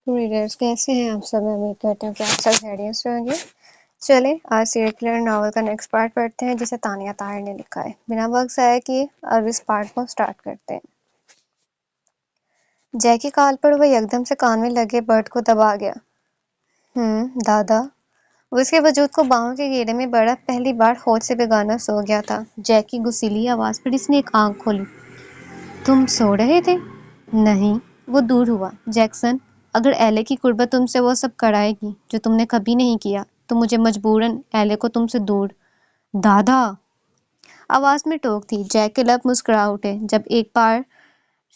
Readers کیسے ہیں آپ سب؟ امید کرتے ہیں کہ آپ سب خیریت سے ہوں گے۔ چلیں آج سیریل کلر ناول کا نیکسٹ پارٹ پڑھتے ہیں جسے تانیہ طاہر نے لکھا ہے۔ بنا وقت ضائع کیے اب اس پارٹ کو سٹارٹ کرتے ہیں۔ جیکی کال پر وہ یکدم سے کان میں لگے برڈ کو دبا گیا۔ دادا۔ وہ اس کے وجود کو باہوں کے گھیرے میں بڑا، پہلی بار ہوش سے بیگانہ سو گیا تھا۔ جیکی گسیلی آواز پر اس نے ایک آنکھ کھولی۔ تم سو رہے تھے؟ نہیں۔ وہ دور ہوا۔ جیکسن، اگر ایلے کی قربت تم سے وہ سب کرائے گی جو تم نے کبھی نہیں کیا تو مجھے مجبوراً ایلے کو تم سے دور۔ دادا! آواز میں ٹوک تھی۔ جیک کے لب مسکرا اٹھے۔ جب ایک بار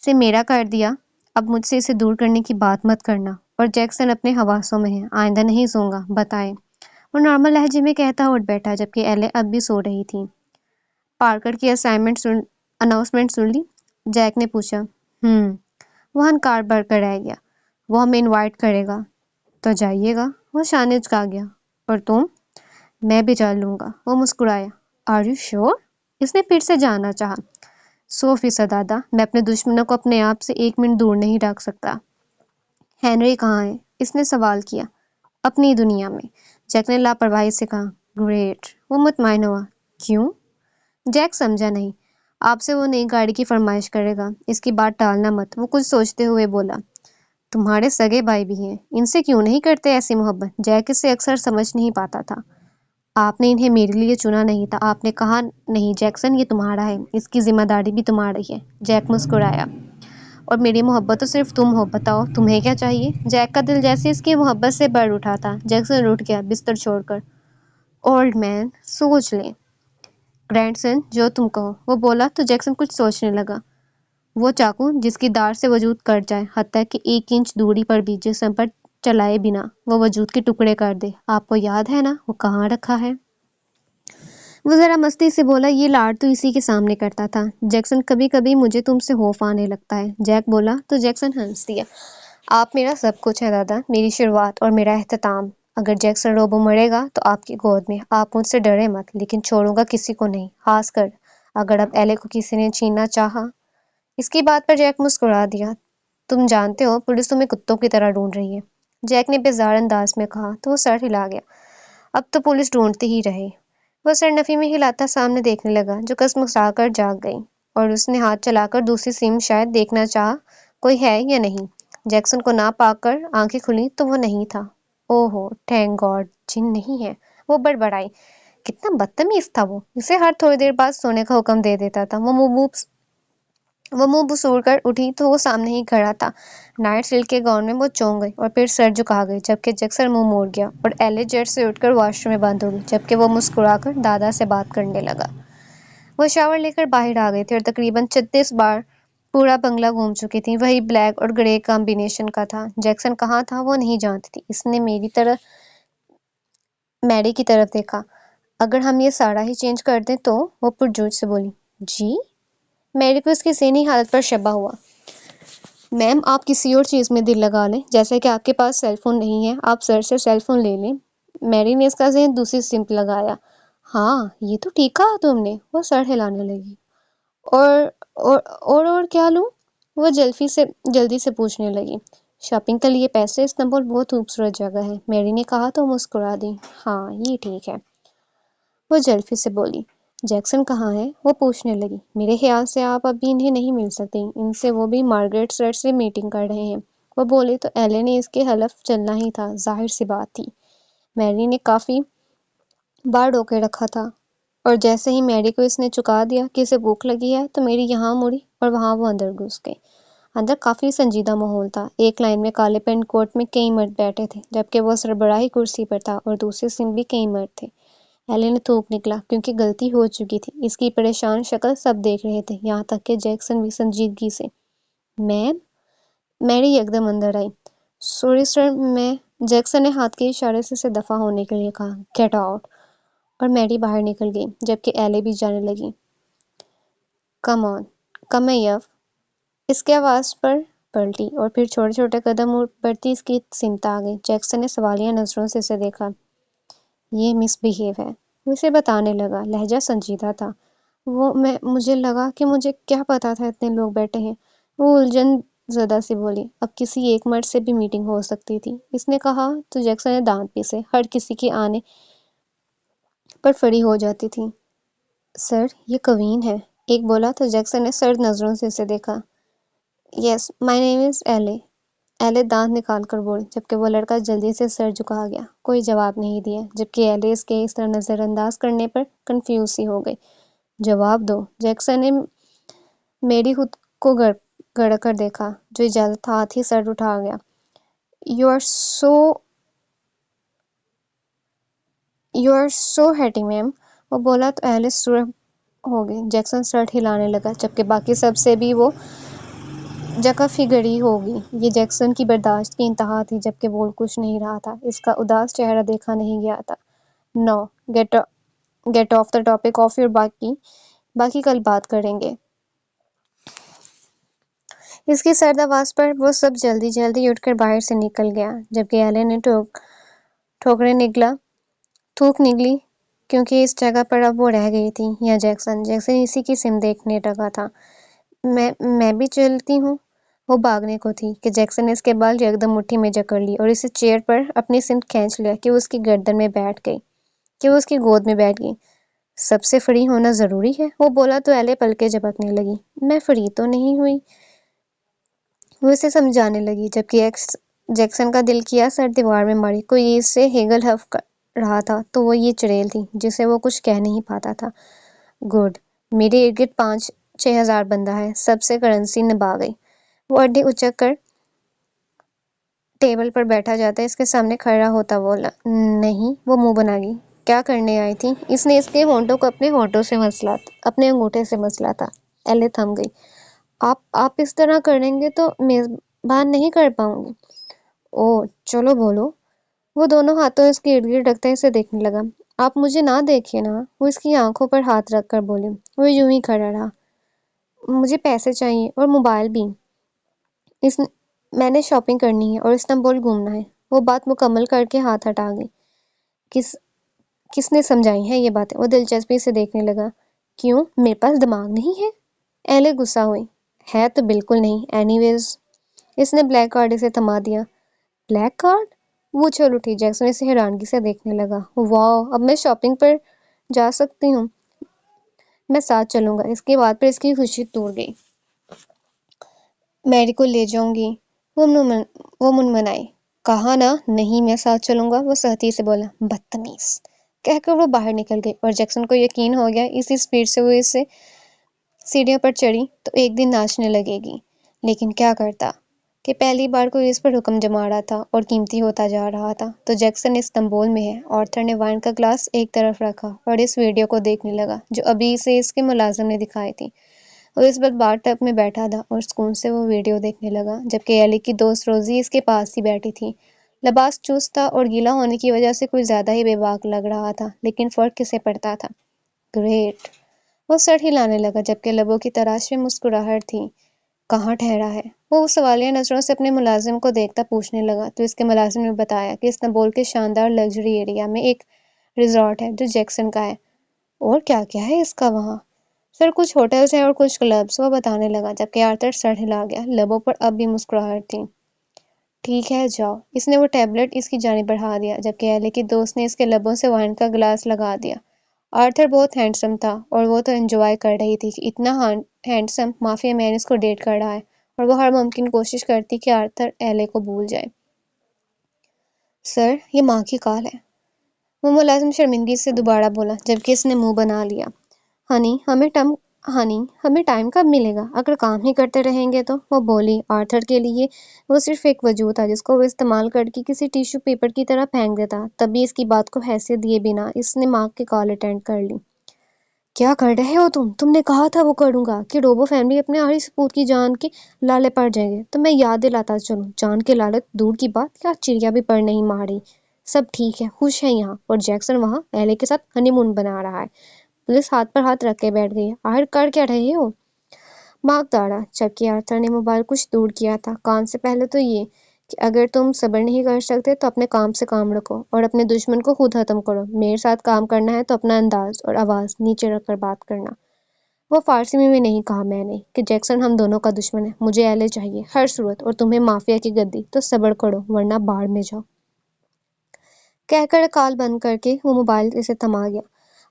سے میرا کر دیا، اب مجھ سے اسے دور کرنے کی بات مت کرنا۔ اور جیکسن اپنے حواسوں میں ہے، آئندہ نہیں سوں گا، بتائیں۔ وہ نارمل لہجے میں کہتا اٹھ بیٹھا جبکہ ایلے اب بھی سو رہی تھی۔ پارکر کی اناؤنسمنٹ سن لی؟ جیک نے پوچھا۔ وہ ہنکار بھر کر رہ گیا۔ وہ ہمیں انوائٹ کرے گا تو جائیے گا؟ وہ شانے جھکا گیا۔ اور تم؟ میں بھی چل لوں گا۔ وہ مسکرایا۔ Are you sure? اس نے پھر سے جاننا چاہا۔ 100% دادا، میں اپنے دشمنوں کو اپنے آپ سے 1 منٹ دور نہیں رکھ سکتا۔ ہنری کہاں ہے؟ اس نے سوال کیا۔ اپنی دنیا میں، جیک نے لاپرواہی سے کہا۔ گریٹ۔ وہ مطمئن ہوا۔ کیوں؟ جیک سمجھا نہیں۔ آپ سے وہ نئی گاڑی کی فرمائش کرے گا، اس کی بات ٹالنا مت۔ وہ کچھ سوچتے ہوئے بولا۔ تمہارے سگے بھائی بھی ہیں، ان سے کیوں نہیں کرتے ایسی محبت؟ جیک اسے اکثر سمجھ نہیں پاتا تھا۔ آپ نے انہیں میرے لیے چنا نہیں تھا، آپ نے کہا نہیں جیکسن یہ تمہارا ہے، اس کی ذمہ داری بھی تمہاری ہے۔ جیک مسکرایا۔ اور میری محبت تو صرف تم ہو، بتاؤ تمہیں کیا چاہیے؟ جیک کا دل جیسے اس کی محبت سے بڑھ اٹھا تھا۔ جیکسن اٹھ گیا بستر چھوڑ کر۔ اولڈ مین، سوچ لیں۔ گرینڈ سن، جو تم کہو، وہ بولا تو جیکسن کچھ سوچنے لگا۔ وہ چاقو جس کی داڑھ سے وجود کٹ جائے، حتیٰ کہ 1 انچ دوری پر بھی جسم پر چلائے بنا وہ وجود کے ٹکڑے کر دے، آپ کو یاد ہے نا وہ کہاں رکھا ہے؟ وہ ذرا مستی سے بولا۔ یہ لاڈ تو اسی کے سامنے کرتا تھا۔ جیکسن، کبھی کبھی مجھے تم سے خوف آنے لگتا ہے۔ جیک بولا تو جیکسن ہنس دیا۔ آپ میرا سب کچھ ہے دادا، میری شروعات اور میرا اختتام۔ اگر جیکسن روبو مرے گا تو آپ کی گود میں، آپ مجھ سے ڈرے مت، لیکن چھوڑوں گا کسی کو نہیں، خاص کر اگر اب ایلے کو کسی نے چھیننا چاہا۔ اس کی بات پر جیک مسکرا دیا۔ تم جانتے ہو پولیس تمہیں کتوں کی طرح ڈھونڈ رہی ہے، جیک نے بیزار انداز میں کہا تو وہ سر ہلا گیا۔ اب تو پولیس ڈھونڈتی ہی رہے۔ وہ سر نفی میں ہلاتا سامنے دیکھنے لگا جو کسمسا کر جاگ گئی، اور اس نے ہاتھ چلا کر دوسری سیم شاید دیکھنا چاہا کوئی ہے یا نہیں۔ جیکسن کو نہ پا کر آنکھیں کھلی تو وہ نہیں تھا۔ اوہو، تھینک گاڈ جن نہیں ہے، وہ بڑبڑائی۔ کتنا بدتمیز تھا وہ، اسے ہر تھوڑی دیر بعد سونے کا حکم دے دیتا تھا۔ وہ منہ بسور کر اٹھی تو وہ سامنے ہی کھڑا تھا۔ نائٹ سلک کے گاؤن میں وہ چونک گئی اور پھر سر جھکا گئی جبکہ جیکسن منہ موڑ گیا، اور ایلے جٹ سے اٹھ کر واش روم میں بند ہو گئی جبکہ وہ مسکرا کر دادا سے بات کرنے لگا۔ وہ شاور لے کر باہر آ گئی تھی اور تقریباً 36 بار پورا بنگلہ گھوم چکی تھی۔ وہی بلیک اور گرے کمبینیشن کا تھا۔ جیکسن کہاں تھا وہ نہیں جانتی تھی۔ اس نے میری کی طرف دیکھا۔ اگر ہم یہ سارا ہی چینج کر دیں تو؟ وہ پرجوش سے بولی۔ جی؟ میری کو اس کی ذہنی حالت پر شبہ ہوا۔ میم، آپ کسی اور چیز میں دل لگا لیں، جیسے کہ آپ کے پاس سیل فون نہیں ہے، آپ سر سے سیل فون لے لیں۔ میری نے اس کا ذہن دوسری سمت لگایا۔ ہاں، یہ تو ٹھیک کہا تم نے۔ وہ سر ہلانے لگی۔ اور کیا لوں؟ وہ جلدی سے پوچھنے لگی۔ شاپنگ کے لیے پیسے؟ استنبول بہت خوبصورت جگہ ہے، میری نے کہا تو مسکرا دی۔ ہاں، یہ ٹھیک ہے، وہ جلفی سے بولی۔ جیکسن کہاں ہے؟ وہ پوچھنے لگی۔ میرے خیال سے آپ ابھی انہیں نہیں مل سکتی، ان سے وہ بھی مارگریٹ سر سے میٹنگ کر رہے ہیں۔ وہ بولے تو ایلے نے اس کے حلف چلنا ہی تھا، ظاہر سی بات تھی۔ میری نے کافی بار ڈوکے رکھا تھا، اور جیسے ہی میری کو اس نے چکا دیا کہ اسے بھوک لگی ہے تو میری یہاں مڑی اور وہاں وہ اندر گھس گئی۔ اندر کافی سنجیدہ ماحول تھا۔ ایک لائن میں کالے پینٹ کوٹ میں کئی مرد بیٹھے تھے جبکہ وہ سربراہی کرسی پر تھا، اور دوسری سمت بھی کئی مرد تھے۔ ایلے نے تھوک نکلا کیونکہ غلطی ہو چکی تھی۔ اس کی پریشان شکل سب دیکھ رہے تھے، یہاں تک کہ جیکسن بھی سنجیدگی سے۔ میم؟ میری یکدم اندر آئی۔ سوری سر، میں… جیکسن نے ہاتھ کے اشارے سے اسے دفع ہونے کے لیے کہا۔ Get out! اور میری باہر نکل گئی جبکہ ایلے بھی جانے لگی۔ کم آن، کم یف! اس کے آواز پر پلٹی اور پھر چھوٹے چھوٹے قدم بڑھتی اس کی سمت آ گئی۔ جیکسن نے سوالیہ نظروں سے اسے دیکھا۔ یہ مس بہیو ہے، وہ اسے بتانے لگا، لہجہ سنجیدہ تھا۔ مجھے لگا کہ مجھے کیا پتا تھا اتنے لوگ بیٹھے ہیں۔ وہ الجھن زدہ سی بولی۔ اب کسی ایک مرد سے بھی میٹنگ ہو سکتی تھی، اس نے کہا تو جیکسن نے دانت پیسے۔ ہر کسی کے آنے پر فری ہو جاتی تھی۔ سر، یہ کوین ہے، ایک بولا تو جیکسن نے سرد نظروں سے اسے دیکھا۔ یس، مائی نیم از ایلے۔ ایلے دانت نکال کر بولی، جبکہ وہ لڑکا جلدی سے سر جھکا گیا۔ کوئی جواب نہیں دیا، جبکہ ایلے اس کے اس طرح نظر انداز کرنے پر کنفیوز سی ہو گئی۔ جواب دو۔ جیکسن نے میری خود کو گڑ کر دیکھا، جو اجازت ہاتھ ہی سر اٹھا گیا۔ یو آر سو ہیٹی میم، وہ بولا تو ایلے سرخ ہو گئی۔ جیکسن سر ہلانے لگا، جبکہ باقی سب سے بھی وہ جگہ فگری ہوگی۔ یہ جیکسن کی برداشت کی انتہا تھی، جبکہ بول کچھ نہیں رہا تھا۔ اس کا اداس چہرہ دیکھا نہیں گیا تھا۔ No, get off the topic of your باقی کل بات کریں گے۔ اس کی سرد آواز پر وہ سب جلدی جلدی اٹھ کر باہر سے نکل گیا، جبکہ ایلے نے تھوک نگلی، کیونکہ اس جگہ پر اب وہ رہ گئی تھی یا جیکسن اسی کی سم دیکھنے لگا تھا۔ میں بھی چلتی ہوں۔ وہ بھاگنے کو تھی کہ جیکسن نے اس کے بال یکدم مٹھی میں جکڑ لی اور اسے چیئر پر اپنی سمت کھینچ لیا کہ وہ اس کی گود میں بیٹھ گئی۔ سب سے فری ہونا ضروری ہے، وہ بولا تو ایلے پلکیں جھپکنے لگی۔ میں فری تو نہیں ہوئی، وہ اسے سمجھانے لگی، جبکہ جیکسن کا دل کیا سر دیوار میں ماری۔ کوئی اس سے ہیگل ہف کر رہا تھا تو وہ یہ چڑیل تھی جسے وہ کچھ کہہ نہیں پاتا تھا۔ گڈ، میرے ارد گرد 5-6 ہزار بندہ ہے، سب سے کرنسی نبھا گئی۔ وہ اڈی اچک کر ٹیبل پر بیٹھا جاتا اس کے سامنے کھڑا ہوتا بولا۔ نہیں، وہ منہ بنا گئی۔ کیا کرنے آئی تھی؟ اس نے اس کے ہونٹوں کو اپنے انگوٹھے سے مسلا تھا۔ ایلے تھم گئی۔ آپ اس طرح کریں گے تو میزبان نہیں کر پاؤں گی۔ اوہ، چلو بولو۔ وہ دونوں ہاتھوں اس کے ارد گرد رکھتا اسے دیکھنے لگا۔ آپ مجھے نہ دیکھیے نا، وہ اس کی آنکھوں پر ہاتھ رکھ کر بولی۔ وہ یوں ہی کھڑا رہا۔ مجھے پیسے چاہیے اور موبائل بھی۔ میں نے شاپنگ کرنی ہے اور استنبول گھومنا ہے۔ وہ بات مکمل کر کے ہاتھ ہٹا گئی۔ کس نے سمجھائی ہیں یہ باتیں؟ وہ دلچسپی سے دیکھنے لگا۔ کیوں، میرے پاس دماغ نہیں ہے؟ ایلے غصہ ہوئی۔ ہے تو بالکل نہیں۔ اینی ویز، اس نے بلیک کارڈ اسے تھما دیا۔ Black card? وہ اچھل اٹھی۔ جیکسن اسے حیرانگی سے دیکھنے لگا۔ واو، اب میں شاپنگ پر جا سکتی ہوں۔ میں ساتھ چلوں گا۔ اس کی بات پر اس کی خوشی ٹوٹ گئی۔ میری کو لے جاؤں گی؟ وہ منمنائی۔ کہا نا نہیں میں ساتھ چلوں گا، وہ سختی سے بولا۔ بدتمیز، کہہ کر وہ باہر نکل گئی، اور جیکسن کو یقین ہو گیا اسی سپیڈ سے وہ اسے سیڑھیوں پر چڑھی تو ایک دن ناچنے لگے گی۔ لیکن کیا کرتا کہ پہلی بار کوئی اس پر حکم جما رہا تھا اور قیمتی ہوتا جا رہا تھا۔ تو جیکسن استنبول میں ہے۔ آرتھر نے وائن کا گلاس ایک طرف رکھا اور اس ویڈیو کو دیکھنے لگا جو ابھی اسے اس کے ملازم نے دکھائی تھی۔ وہ اس وقت باتھ ٹب میں بیٹھا تھا اور سکون سے وہ ویڈیو دیکھنے لگا، جبکہ ایلی کی دوست روزی اس کے پاس ہی بیٹھی تھی۔ لباس چست تھا اور گیلا ہونے کی وجہ سے کچھ زیادہ ہی بے باک لگ رہا تھا، لیکن فرق کسے پڑتا تھا؟ گریٹ، وہ سر ہلانے لگا، جبکہ لبوں کی تراش میں مسکراہٹ تھی۔ کہاں ٹھہرا ہے؟ وہ سوالیہ نظروں سے اپنے ملازم کو دیکھتا پوچھنے لگا تو اس کے ملازم نے بتایا کہ استنبول کے شاندار لگژری ایریا میں ایک ریزارٹ ہے جو جیکسن کا ہے۔ اور کیا کیا ہے اس کا وہاں؟ سر، کچھ ہوٹلز ہیں اور کچھ کلبز، وہ بتانے لگا، جبکہ آرتھر سر ہلا گیا، لبوں پر اب بھی مسکراہٹ تھی۔ ٹھیک ہے، جاؤ۔ اس نے وہ ٹیبلٹ اس کی جانب بڑھا دیا، جبکہ ایلے کی دوست نے اس کے لبوں سے وائن کا گلاس لگا دیا۔ آرتھر بہت ہینڈسم تھا اور وہ تو انجوائے کر رہی تھی کہ اتنا ہینڈسم مافیا مین اس کو ڈیٹ کر رہا ہے، اور وہ ہر ممکن کوشش کرتی کہ آرتھر ایلے کو بھول جائے۔ سر، یہ ماں کی کال ہے، وہ ملازم شرمندگی سے دوبارہ بولا، جبکہ اس نے منہ بنا لیا۔ ہنی، ہمیں ٹائم کب ملے گا؟ اگر کام ہی کرتے رہیں گے تو، وہ بولی۔ آرتھر کے لیے وہ صرف ایک وجود تھا جس کو وہ استعمال کر کے کسی ٹیشو پیپر کی طرح پھینک دیتا۔ تبھی اس کی بات کو حیثیت دیے بنا اس نے ماں کی کال اٹینڈ کر لی۔ کیا کر رہے ہو تم نے کہا تھا وہ کروں گا کہ روبو فیملی اپنے آخری سپوت کی جان کے لالے پڑ جائیں گے، تو میں یاد دلاتا چلوں، جان کے لالے دور کی بات، کیا چڑیا بھی پر نہیں ماری۔ سب ٹھیک ہے، خوش ہے یہاں، اور جیکسن وہاں ایلے کے ساتھ ہنی مون بنا رہا ہے۔ پولیس ہاتھ پر ہاتھ رکھ کے بیٹھ گئی۔ آخر کر کیا رہے ہو؟ مارک داڑا، جبکہ آرتھر نے موبائل کچھ دور کیا تھا کان سے۔ پہلے تو یہ کہ اگر تم صبر نہیں کر سکتے تو اپنے کام سے کام رکھو اور اپنے دشمن کو خود ختم کرو۔ میرے ساتھ کام کرنا ہے تو اپنا انداز اور آواز نیچے رکھ کر بات کرنا۔ وہ فارسی میں نہیں کہا میں نے کہ جیکسن ہم دونوں کا دشمن ہے، مجھے ایلے چاہیے ہر صورت، اور تمہیں مافیا کی گدی، تو صبر کرو ورنہ باڑ میں جاؤ۔ کہہ کر کال بند کر کے وہ موبائل اسے تھما گیا۔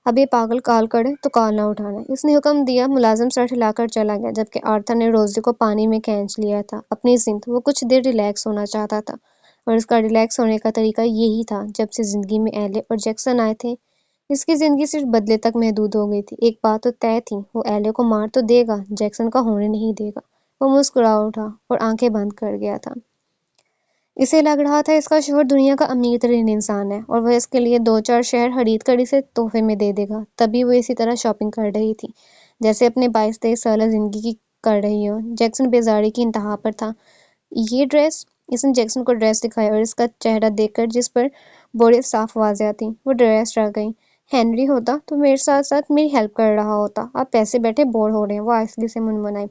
اب یہ پاگل کال کرے تو کال نہ اٹھانا، اس نے حکم دیا۔ ملازم سر ہلا کر چلا گیا، جبکہ آرتھر نے روزی کو پانی میں کھینچ لیا تھا اپنی زند۔ وہ کچھ دیر ریلیکس ہونا چاہتا تھا، اور اس کا ریلیکس ہونے کا طریقہ یہی تھا۔ جب سے زندگی میں ایلے اور جیکسن آئے تھے، اس کی زندگی صرف بدلے تک محدود ہو گئی تھی۔ ایک بات تو طے تھی، وہ ایلے کو مار تو دے گا، جیکسن کا ہونے نہیں دے گا۔ وہ مسکرا اٹھا اور آنکھیں بند کر گیا تھا۔ اسے لگ رہا تھا اس کا شوہر دنیا کا امیر ترین انسان ہے، اور وہ اس کے لیے 2-4 شہر خرید کر اسے تحفے میں دے دے گا۔ تبھی وہ اسی طرح شاپنگ کر رہی تھی جیسے اپنے 22-23 سالہ زندگی کی کر رہی ہو۔ جیکسن بیزاری کی انتہا پر تھا۔ یہ ڈریس، اس نے جیکسن کو ڈریس دکھایا، اور اس کا چہرہ دیکھ کر جس پر بڑے صاف واضح تھی، وہ ڈریس رہ گئی۔ ہنری ہوتا تو میرے ساتھ ساتھ میری ہیلپ کر رہا ہوتا، آپ پیسے بیٹھے بور ہو رہے ہیں، وہ آہستگی سے منمنائی۔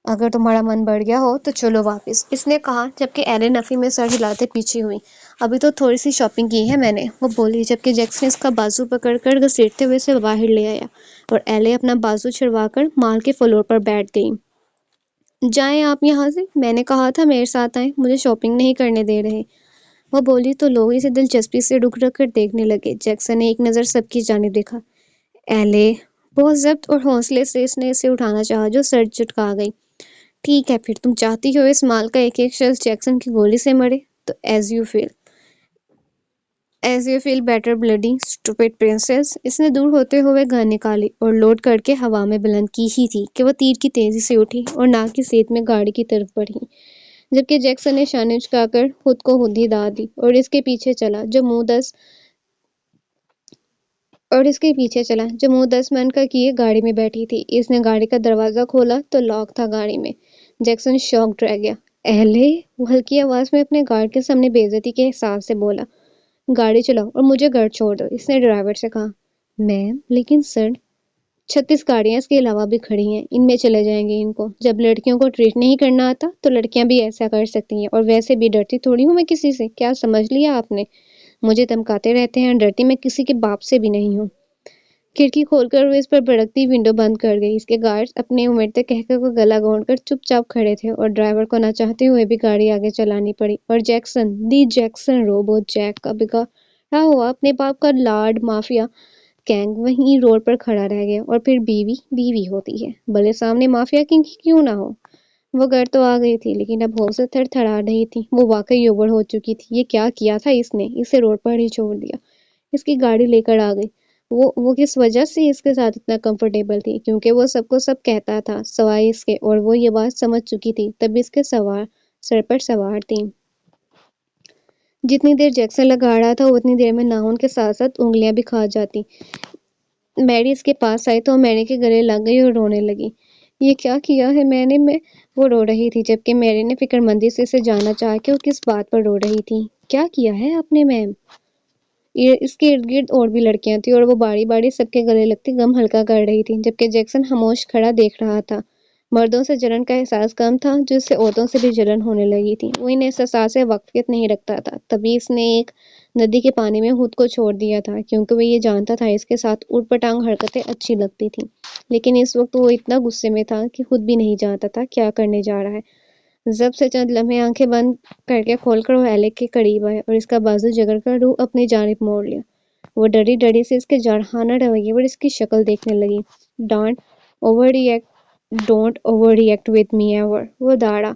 اگر تمہارا من بڑھ گیا ہو تو چلو واپس، اس نے کہا، جبکہ ایلے نفی میں سر ہلاتے پیچھے ہوئی۔ ابھی تو تھوڑی سی شاپنگ کی ہے میں نے، وہ بولی، جبکہ جیکسن اس کا بازو پکڑ کر گھسیٹتے ہوئے اسے باہر لے آیا، اور ایلے اپنا بازو چھڑوا کر مال کے فلور پر بیٹھ گئی۔ جائیں آپ یہاں سے، میں نے کہا تھا میرے ساتھ آئیں، مجھے شاپنگ نہیں کرنے دے رہے، وہ بولی۔ تو لوگ اسے دلچسپی سے رک رک کر دیکھنے لگے۔ جیکسن نے ایک نظر سب کی جانب دیکھا۔ ایلے، بہت ضبط اور حوصلے سے اس نے اسے اٹھانا چاہا، جو سر چٹکا گئی۔ ٹھیک ہے، پھر تم چاہتی ہو اس مال کا ایک ایک شخص جیکسن کی گولی سے مرے، تو as you feel better bloody stupid princess. اس نے دور ہوتے ہوئے گن نکالی اور لوڈ کر کے ہوا میں بلند کی ہی تھی کہ وہ تیر کی تیزی سے اٹھی اور ناک کی سیٹ میں گاڑی کی طرف بڑھی، جبکہ جیکسن نے شانے جھکا کر خود کو خود داد دی اور اس کے پیچھے چلا، جو منہ 10 من کا کیے گاڑی میں بیٹھی تھی۔ اس نے گاڑی کا دروازہ کھولا تو لاک تھا گاڑی میں۔ جیکسن شاکڈ رہ گیا۔ اہلے، وہ ہلکی آواز میں اپنے گارڈ کے سامنے بے عزتی کے احساس سے بولا۔ گاڑی چلاؤ اور مجھے گھر چھوڑ دو، اس نے ڈرائیور سے کہا۔ میم، لیکن سر، 36 گاڑیاں اس کے علاوہ بھی کھڑی ہیں، ان میں چلے جائیں گے ان کو۔ جب لڑکیوں کو ٹریٹ نہیں کرنا آتا تو لڑکیاں بھی ایسا کر سکتی ہیں، اور ویسے بھی ڈرتی تھوڑی ہوں میں کسی سے، کیا سمجھ لیا آپ نے؟ مجھے دھمکاتے رہتے ہیں، ڈرتی میں کسی کے باپ سے بھی نہیں ہوں۔ کھڑکی کھول کر وہ اس پر بھڑکتی ونڈو بند کر گئی۔ اس کے گارڈز اپنے امڑتے کہکے کو گلا گھونٹ کر چپ چاپ کھڑے تھے، اور ڈرائیور کو نہ چاہتے ہوئے بھی گاڑی آگے چلانی پڑی، اور جیکسن روبو جیک کا بگڑا ہوا اپنے باپ کا لاڈ مافیا گینگ وہیں روڈ پر کھڑا رہ گیا۔ اور پھر بیوی ہوتی ہے، بھلے سامنے مافیا کنگ کیوں نہ ہو۔ وہ گھر تو آ گئی تھی، لیکن اب ہوش سے تھڑ تھڑا رہی تھی۔ وہ واقعی اوور ہو چکی تھی۔ یہ کیا کیا تھا اس نے؟ اسے روڈ پر ہی چھوڑ دیا، اس کی گاڑی لے کر آ گئی۔ وہ کس وجہ سے اس کے ساتھ اتنا کمفرٹیبل تھی؟ کیونکہ وہ سب کو سب کہتا تھا سوائے اس کے، اور وہ یہ بات سمجھ چکی تھی، تب اس کے سر پر سوار تھی۔ جتنی دیر جیکسن لگا رہا تھا اتنی دیر میں ناخن کے ساتھ ساتھ انگلیاں بھی کھا جاتی۔ میری اس کے پاس آئی تو میری کے گلے لگ گئی اور رونے لگی۔ یہ کیا کیا ہے میں نے؟ وہ رو رہی تھی، جبکہ میری نے فکر مندی سے اسے جاننا چاہا کہ وہ کس بات پر رو رہی تھی۔ کیا کیا ہے آپ نے میم؟ اس کے ارد گرد اور بھی لڑکیاں تھیں، اور وہ باری باری سب کے گلے لگتی غم ہلکا کر رہی تھی، جبکہ جیکسن خاموش کھڑا دیکھ رہا تھا۔ مردوں سے جلن کا احساس کم تھا، جو اس سے عورتوں سے بھی جلن ہونے لگی تھی۔ وہ ان احساسات سے واقفیت نہیں رکھتا تھا، تبھی اس نے ایک ندی کے پانی میں خود کو چھوڑ دیا تھا، کیونکہ وہ یہ جانتا تھا اس کے ساتھ اوٹ پٹانگ حرکتیں اچھی لگتی تھیں۔ لیکن اس وقت وہ اتنا غصے میں تھا کہ خود بھی نہیں جانتا تھا کیا کرنے جا رہا ہے۔ ضبط سے چند لمحے آنکھیں بند کر کے کھول کر وہ ایلے کے قریب آیا اور اس کا بازو جگڑ کر روح اپنی جانب موڑ لیا۔ وہ ڈری ڈری سے اس کے جارحانہ رویے اور اس کی شکل دیکھنے لگی۔ Don't over react with me ever, وہ داڑا۔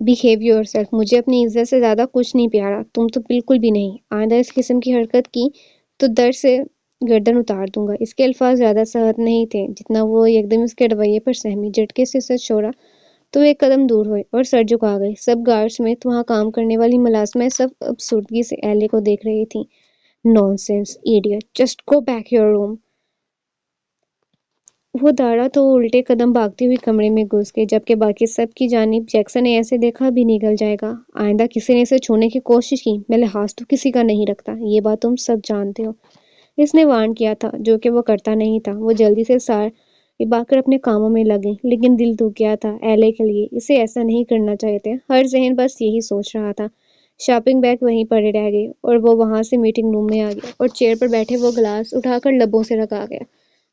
بہیو یور سیلف، مجھے اپنی عزت سے زیادہ کچھ نہیں پیارا، تم تو بالکل بھی نہیں۔ آئندہ اس قسم کی حرکت کی تو در سے گردن اتار دوں گا۔ اس کے الفاظ زیادہ سخت نہیں تھے جتنا وہ یکدم اس کے رویے پر سہمی۔ جھٹکے سے سر چھوڑا تو ایک قدم دور ہوئے اور سر جھکا گئی۔ سب گارڈ سمیت وہاں کام کرنے والی ملازمیں سب افسردگی سے ایلے کو دیکھ رہی تھیں۔ Nonsense idiot, just go back your room. وہ دوڑا تو وہ الٹے قدم بھاگتی ہوئی کمرے میں گھس گئی، جبکہ باقی سب کی جانب جیکسن نے ایسے دیکھا بھی نگل جائے گا۔ آئندہ کسی نے اسے چھونے کی کوشش کی، میں لحاظ تو کسی کا نہیں رکھتا، یہ بات تم سب جانتے ہو، اس نے وارن کیا تھا، جو کہ وہ کرتا نہیں تھا۔ وہ جلدی سے ساری بھاگ کر اپنے کاموں میں لگ گئی، لیکن دل دکھ گیا تھا ایلے کے لیے۔ اسے ایسا نہیں کرنا چاہیے تھا۔ ہر ذہن بس یہی سوچ رہا تھا۔ شاپنگ بیگ وہیں پڑے رہ گئے اور وہ وہاں سے میٹنگ روم میں آ گیا، اور چیئر پر بیٹھے وہ گلاس اٹھا کر لبوں سے لگا گیا۔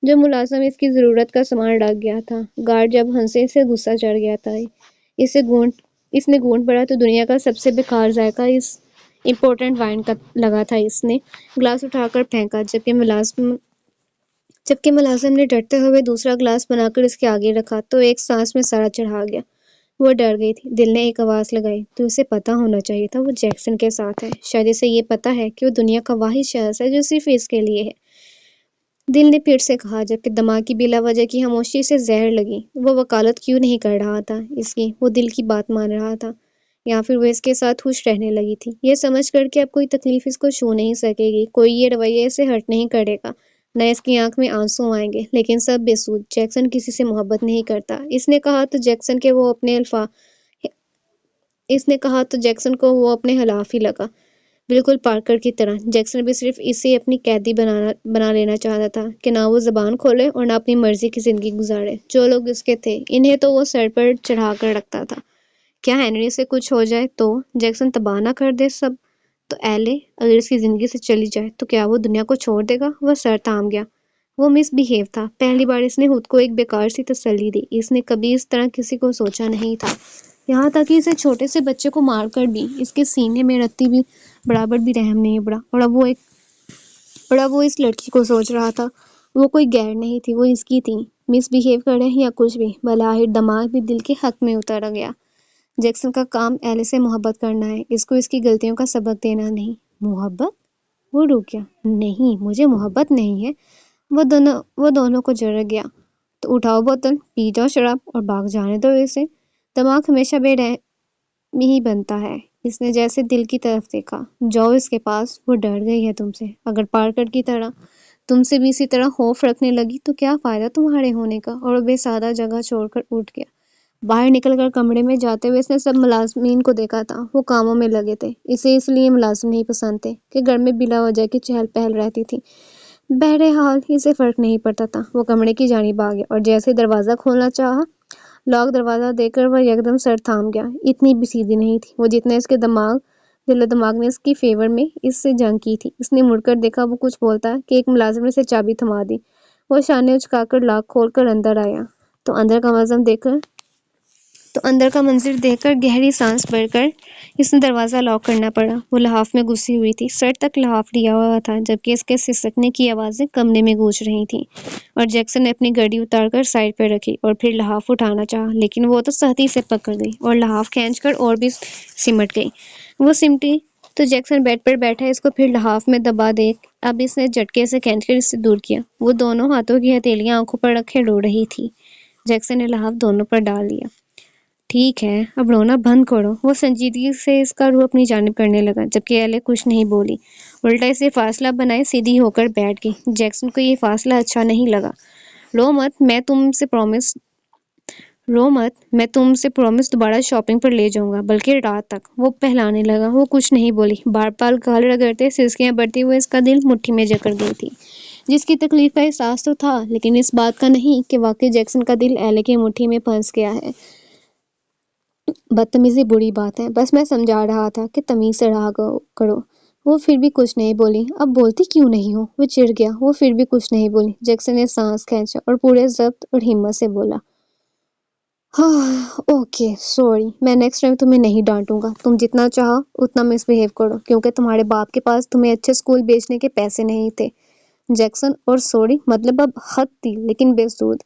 جو ملازم اس کی ضرورت کا سامان ڈاک گیا تھا۔ گارڈ جب ہنسے سے غصہ چڑھ گیا تھا۔ اس نے گھونٹ بھرا تو دنیا کا سب سے بیکار ذائقہ اس امپورٹنٹ وائن کا لگا تھا۔ اس نے گلاس اٹھا کر پھینکا جبکہ ملازم نے ڈرتے ہوئے دوسرا گلاس بنا کر اس کے آگے رکھا تو ایک سانس میں سارا چڑھا گیا۔ وہ ڈر گئی تھی۔ دل نے ایک آواز لگائی، تو اسے پتا ہونا چاہیے تھا وہ جیکسن کے ساتھ ہے۔ شاید اسے یہ پتا ہے کہ وہ دنیا کا واحد شخص ہے جو صرف اس کے لیے ہے۔ دل نے پھر سے کہا، جبکہ دماغ کی بلا وجہ کی خاموشی سے زہر لگی۔ وہ وکالت کیوں نہیں کر رہا تھا اس کی؟ وہ دل کی بات مان رہا تھا، یا پھر وہ اس کے ساتھ خوش رہنے لگی تھی، یہ سمجھ کر کہ اب کوئی تکلیف اس کو چھو نہیں سکے گی، کوئی یہ رویہ اسے ہرٹ نہیں کرے گا، نہ اس کی آنکھ میں آنسو آئیں گے۔ لیکن سب بے سود۔ جیکسن کسی سے محبت نہیں کرتا۔ اس نے کہا تو جیکسن کو وہ اپنے خلاف ہی لگا، بالکل پارکر کی طرح۔ جیکسن بھی صرف اسے اپنی قیدی بنا لینا چاہتا تھا کہ نہ وہ زبان کھولے اور نہ اپنی مرضی کی زندگی گزارے۔ جو لوگ اس کے تھے، انہیں تو وہ سر پر چڑھا کر رکھتا تھا۔ کیا ہنری سے کچھ ہو جائے تو جیکسن تباہ نہ کر دے سب؟ تو ایلے اگر اس کی زندگی سے چلی جائے تو کیا وہ دنیا کو چھوڑ دے گا؟ وہ سر تھام گیا۔ وہ مس بہیو تھا۔ پہلی بار اس نے خود کو ایک بیکار سی تسلی دی۔ اس نے کبھی اس طرح کسی کو سوچا نہیں تھا۔ یہاں تک کہ اسے چھوٹے سے بچے کو مار کر بھی اس کے سینے میں رتی بھی برابر بھی رحم نہیں پڑا۔ اور اب وہ اس لڑکی کو سوچ رہا تھا۔ وہ کوئی غیر نہیں تھی، وہ اس کی تھی۔ مس بہیو کرے یا کچھ بھی، بظاہر دماغ بھی دل کے حق میں اتر گیا۔ جیکسن کا کام ایلے سے محبت کرنا ہے، اس کو اس کی غلطیوں کا سبق دینا نہیں۔ محبت؟ وہ رک گیا۔ نہیں، مجھے محبت نہیں ہے۔ وہ دونوں کو جھڑک گیا۔ تو اٹھاؤ بوتل، پی جاؤ شراب اور بھاگ جانے دو اسے۔ دماغ ہمیشہ بے رحم ہی بنتا ہے۔ اس نے جیسے دل کی طرف دیکھا۔ جاؤ اس کے پاس، وہ ڈر گئی ہے تم سے، اگر پارکر کی طرح تم سے بھی اسی طرح خوف رکھنے لگی تو کیا فائدہ تمہارے ہونے کا؟ اور وہ بے سادہ جگہ چھوڑ کر اٹھ گیا۔ باہر نکل کر کمرے میں جاتے ہوئے اس نے سب ملازمین کو دیکھا تھا۔ وہ کاموں میں لگے تھے۔ اسے اس لیے ملازم نہیں پسند تھے کہ گھر میں بلا وجہ کی چہل پہل رہتی تھی۔ بہرحال اسے فرق نہیں پڑتا تھا۔ وہ کمرے کی جانب آ گیا اور جیسے دروازہ کھولنا چاہا، لاک دروازہ دیکھ کر وہ یکدم سر تھام گیا۔ اتنی بھی سیدھی نہیں تھی وہ جتنا اس کے دل و دماغ نے اس کی فیور میں اس سے جنگ کی تھی۔ اس نے مڑ کر دیکھا، وہ کچھ بولتا کہ ایک ملازم نے اسے چابی تھما دی۔ وہ شانے اچکا کر لاک کھول کر اندر آیا تو اندر کا منظر دیکھ کر گہری سانس بھر کر اس نے دروازہ لاک کرنا پڑا۔ وہ لحاف میں گھسی ہوئی تھی، سر تک لحاف لیا ہوا تھا، جبکہ اس کے سسکنے کی آوازیں کمرے میں گونج رہی تھیں۔ اور جیکسن نے اپنی گھڑی اتار کر سائڈ پر رکھی اور پھر لحاف اٹھانا چاہا، لیکن وہ تو سختی سے پکڑ گئی اور لحاف کھینچ کر اور بھی سمٹ گئی۔ وہ سمٹی تو جیکسن بیڈ پر بیٹھا اس کو پھر لحاف میں دبا دیکھ اب اس نے جھٹکے سے کھینچ کر اس سے دور کیا۔ وہ دونوں ہاتھوں کی ہتھیلیاں آنکھوں پر رکھے رو رہی تھی۔ جیکسن نے لحاف دونوں پر ڈال دیا۔ ٹھیک ہے، اب رونا بند کرو۔ وہ سنجیدگی سے اس کا رخ اپنی جانب کرنے لگا، جبکہ ایلے کچھ نہیں بولی، الٹا اسے فاصلہ بنائے سیدھی ہو کر بیٹھ گئی۔ جیکسن کو یہ فاصلہ اچھا نہیں لگا۔ رو مت، میں تم سے پرومس دوبارہ شاپنگ پر لے جاؤں گا، بلکہ رات تک۔ وہ پہلانے لگا۔ وہ کچھ نہیں بولی۔ بار بار گال رگڑتے سسکیاں بڑھتی ہوئے اس کا دل مٹھی میں جکڑ گئی تھی۔ جس کی تکلیف کا احساس تو تھا، لیکن اس بات کا نہیں کہ واقعی جیکسن کا دل ایلے کی مٹھی میں پھنس گیا ہے۔ بدتمیزی بری بات ہے، بس میں سمجھا رہا تھا کہ تمیز سے رہا کرو۔ وہ پھر بھی کچھ نہیں بولی۔ اب بولتی کیوں نہیں ہو؟ وہ چڑ گیا۔ وہ پھر بھی کچھ نہیں بولی۔ جیکسن نے سانس کھینچا اور پورے ضبط اور ہمت سے بولا، اوکے، سوری، میں نیکسٹ ٹائم تمہیں نہیں ڈانٹوں گا۔ تم جتنا چاہو اتنا مس بہیو کرو، کیونکہ تمہارے باپ کے پاس تمہیں اچھے اسکول بھیجنے کے پیسے نہیں تھے۔ جیکسن، اور سوری مطلب اب حد تھی، لیکن بے سود۔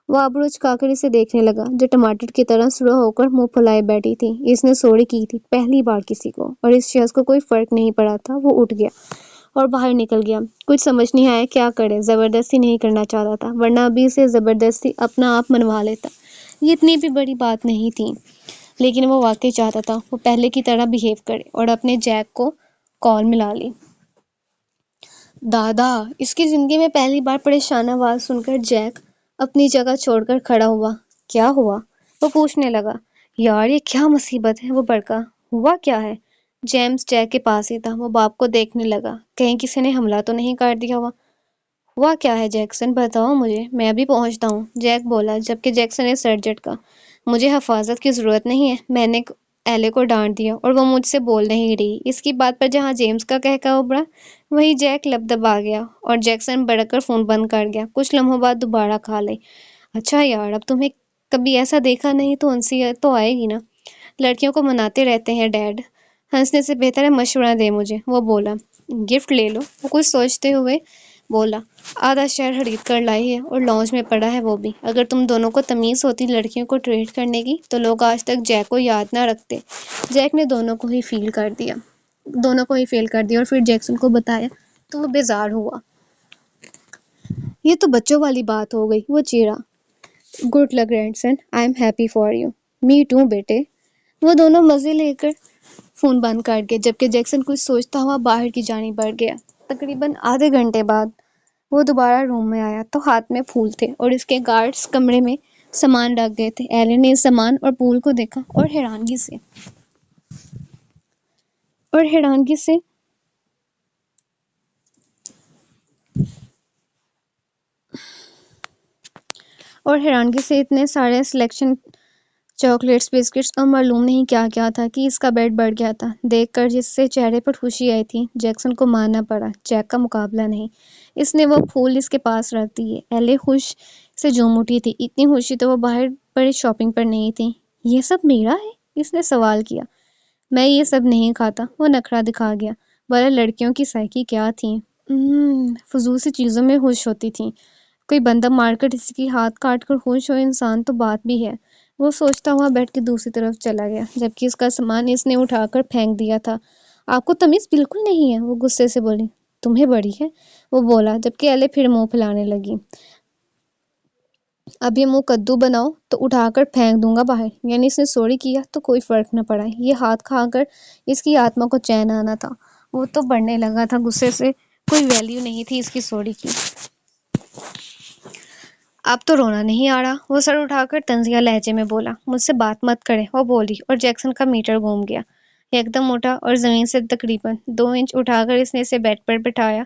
وہ آبرو اچکا کر اسے دیکھنے لگا، جو ٹماٹر کی طرح سرخ ہو کر منہ پھلائے بیٹھی تھی۔ اس نے سوری کی تھی پہلی بار کسی کو، اور اس شخص کو کوئی فرق نہیں پڑا تھا۔ وہ اٹھ گیا اور باہر نکل گیا۔ کچھ سمجھ نہیں آیا کیا کرے۔ زبردستی نہیں کرنا چاہتا تھا، ورنہ ابھی اسے زبردستی اپنا آپ منوا لیتا۔ یہ اتنی بھی بڑی بات نہیں تھی، لیکن وہ واقعی چاہتا تھا وہ پہلے کی طرح بہیو کرے اور اپنے جیک کو کال ملا لی۔ دادا! اس کی زندگی میں پہلی بار پریشان آواز سن کر جیک اپنی جگہ چھوڑ کر کھڑا ہوا۔ کیا ہوا؟ وہ پوچھنے لگا۔ یار، یہ کیا مصیبت ہے؟ وہ بڑکا۔ ہوا کیا ہے؟ جیمز جیک کے پاس ہی تھا۔ وہ باپ کو دیکھنے لگا، کہیں کسی نے حملہ تو نہیں کر دیا ہوا کیا ہے جیکسن؟ بتاؤ مجھے، میں ابھی پہنچتا ہوں، جیک بولا، جبکہ جیکسن نے سر جھٹکا۔ مجھے حفاظت کی ضرورت نہیں ہے، میں نے ایلے کو ڈانٹ دیا اور وہ مجھ سے بول نہیں رہی۔ اس کی بات پر جہاں جیمز کا کہکا ابھرا وہیں جیک لب دبا گیا اور جیکسن بڑک کر فون بند کر گیا۔ کچھ لمحوں بعد دوبارہ کھا لئی۔ اچھا یار، اب تمہیں کبھی ایسا دیکھا نہیں تو انسیت تو آئے گی نا۔ لڑکیوں کو مناتے رہتے ہیں ڈیڈ، ہنسنے سے بہتر ہے مشورہ دے مجھے، وہ بولا۔ گفٹ لے لو، وہ کچھ سوچتے ہوئے بولا۔ آدھا شہر خرید کر لائی ہے اور لانج میں پڑا ہے وہ بھی۔ اگر تم دونوں کو تمیز ہوتی لڑکیوں کو ٹریٹ کرنے کی تو لوگ آج تک جیک کو یاد نہ رکھتے۔ جیک نے دونوں کو ہی فیل کر دیا اور پھر جیکسن کو بتایا تو وہ بیزار ہوا۔ یہ تو بچوں والی بات ہو گئی، وہ چیرا۔ Good luck grandson, I am happy for you. Me too بیٹے۔ وہ دونوں مزے لے کر فون بند کر گئے جبکہ جیکسن کچھ سوچتا ہوا باہر کی جانب بڑھ گیا۔ تقریباً آدھے گھنٹے بعد وہ دوبارہ روم میں آیا تو ہاتھ میں پھول تھے اور اس کے گارڈز کمرے میں سامان رکھ گئے تھے۔ ایلے نے اس سامان اور پھول کو دیکھا اور حیرانگی سے اتنے سارے سلیکشن چاکلیٹس، بسکٹس اور معلوم نہیں کیا کیا تھا کہ اس کا بیٹ بڑھ گیا تھا۔ دیکھ کر جس سے چہرے پر خوشی آئی تھی جیکسن کو ماننا پڑا جیک کا مقابلہ نہیں۔ اس نے وہ پھول اس کے پاس رکھ دیے۔ ایلے خوش سے جھوم اٹھی تھی۔ اتنی خوشی تو وہ باہر بڑی شاپنگ پر نہیں تھی۔ یہ سب میرا ہے؟ اس نے سوال کیا۔ میں یہ سب نہیں کھاتا، وہ نخرہ دکھا گیا۔ بھلا لڑکیوں کی سائیکی کیا تھی؟ فضول سی چیزوں میں خوش ہوتی تھی۔ کوئی بندہ مار کر کسی کی ہاتھ کاٹ کر خوش ہو انسان تو بات بھی ہے۔ وہ سوچتا ہوا بیڈ کی دوسری طرف چلا گیا جبکہ اس کا سامان اس نے اٹھا کر پھینک دیا تھا۔ آپ کو تمیز بالکل نہیں ہے، وہ غصے سے بولی۔ تمہیں بڑی ہے، وہ بولا جبکہ ایلے پھر منہ پھلانے لگی۔ اب یہ منہ کدو بناؤ تو اٹھا کر پھینک دوں گا باہر۔ یعنی اس نے سوری کیا تو کوئی فرق نہ پڑا۔ یہ ہاتھ کھا کر اس کی آتما کو چین آنا تھا۔ وہ تو بڑھنے لگا تھا غصے سے۔ کوئی ویلیو نہیں تھی اس کی سوری کی۔ اب تو رونا نہیں آ رہا، وہ سر اٹھا کر طنزیہ لہجے میں بولا۔ مجھ سے بات مت کرے، وہ بولی اور جیکسن کا میٹر گھوم گیا۔ ایک دم اٹھا اور زمین سے تقریباً 2 انچ اٹھا کر اس نے اسے بیڈ پر بٹھایا۔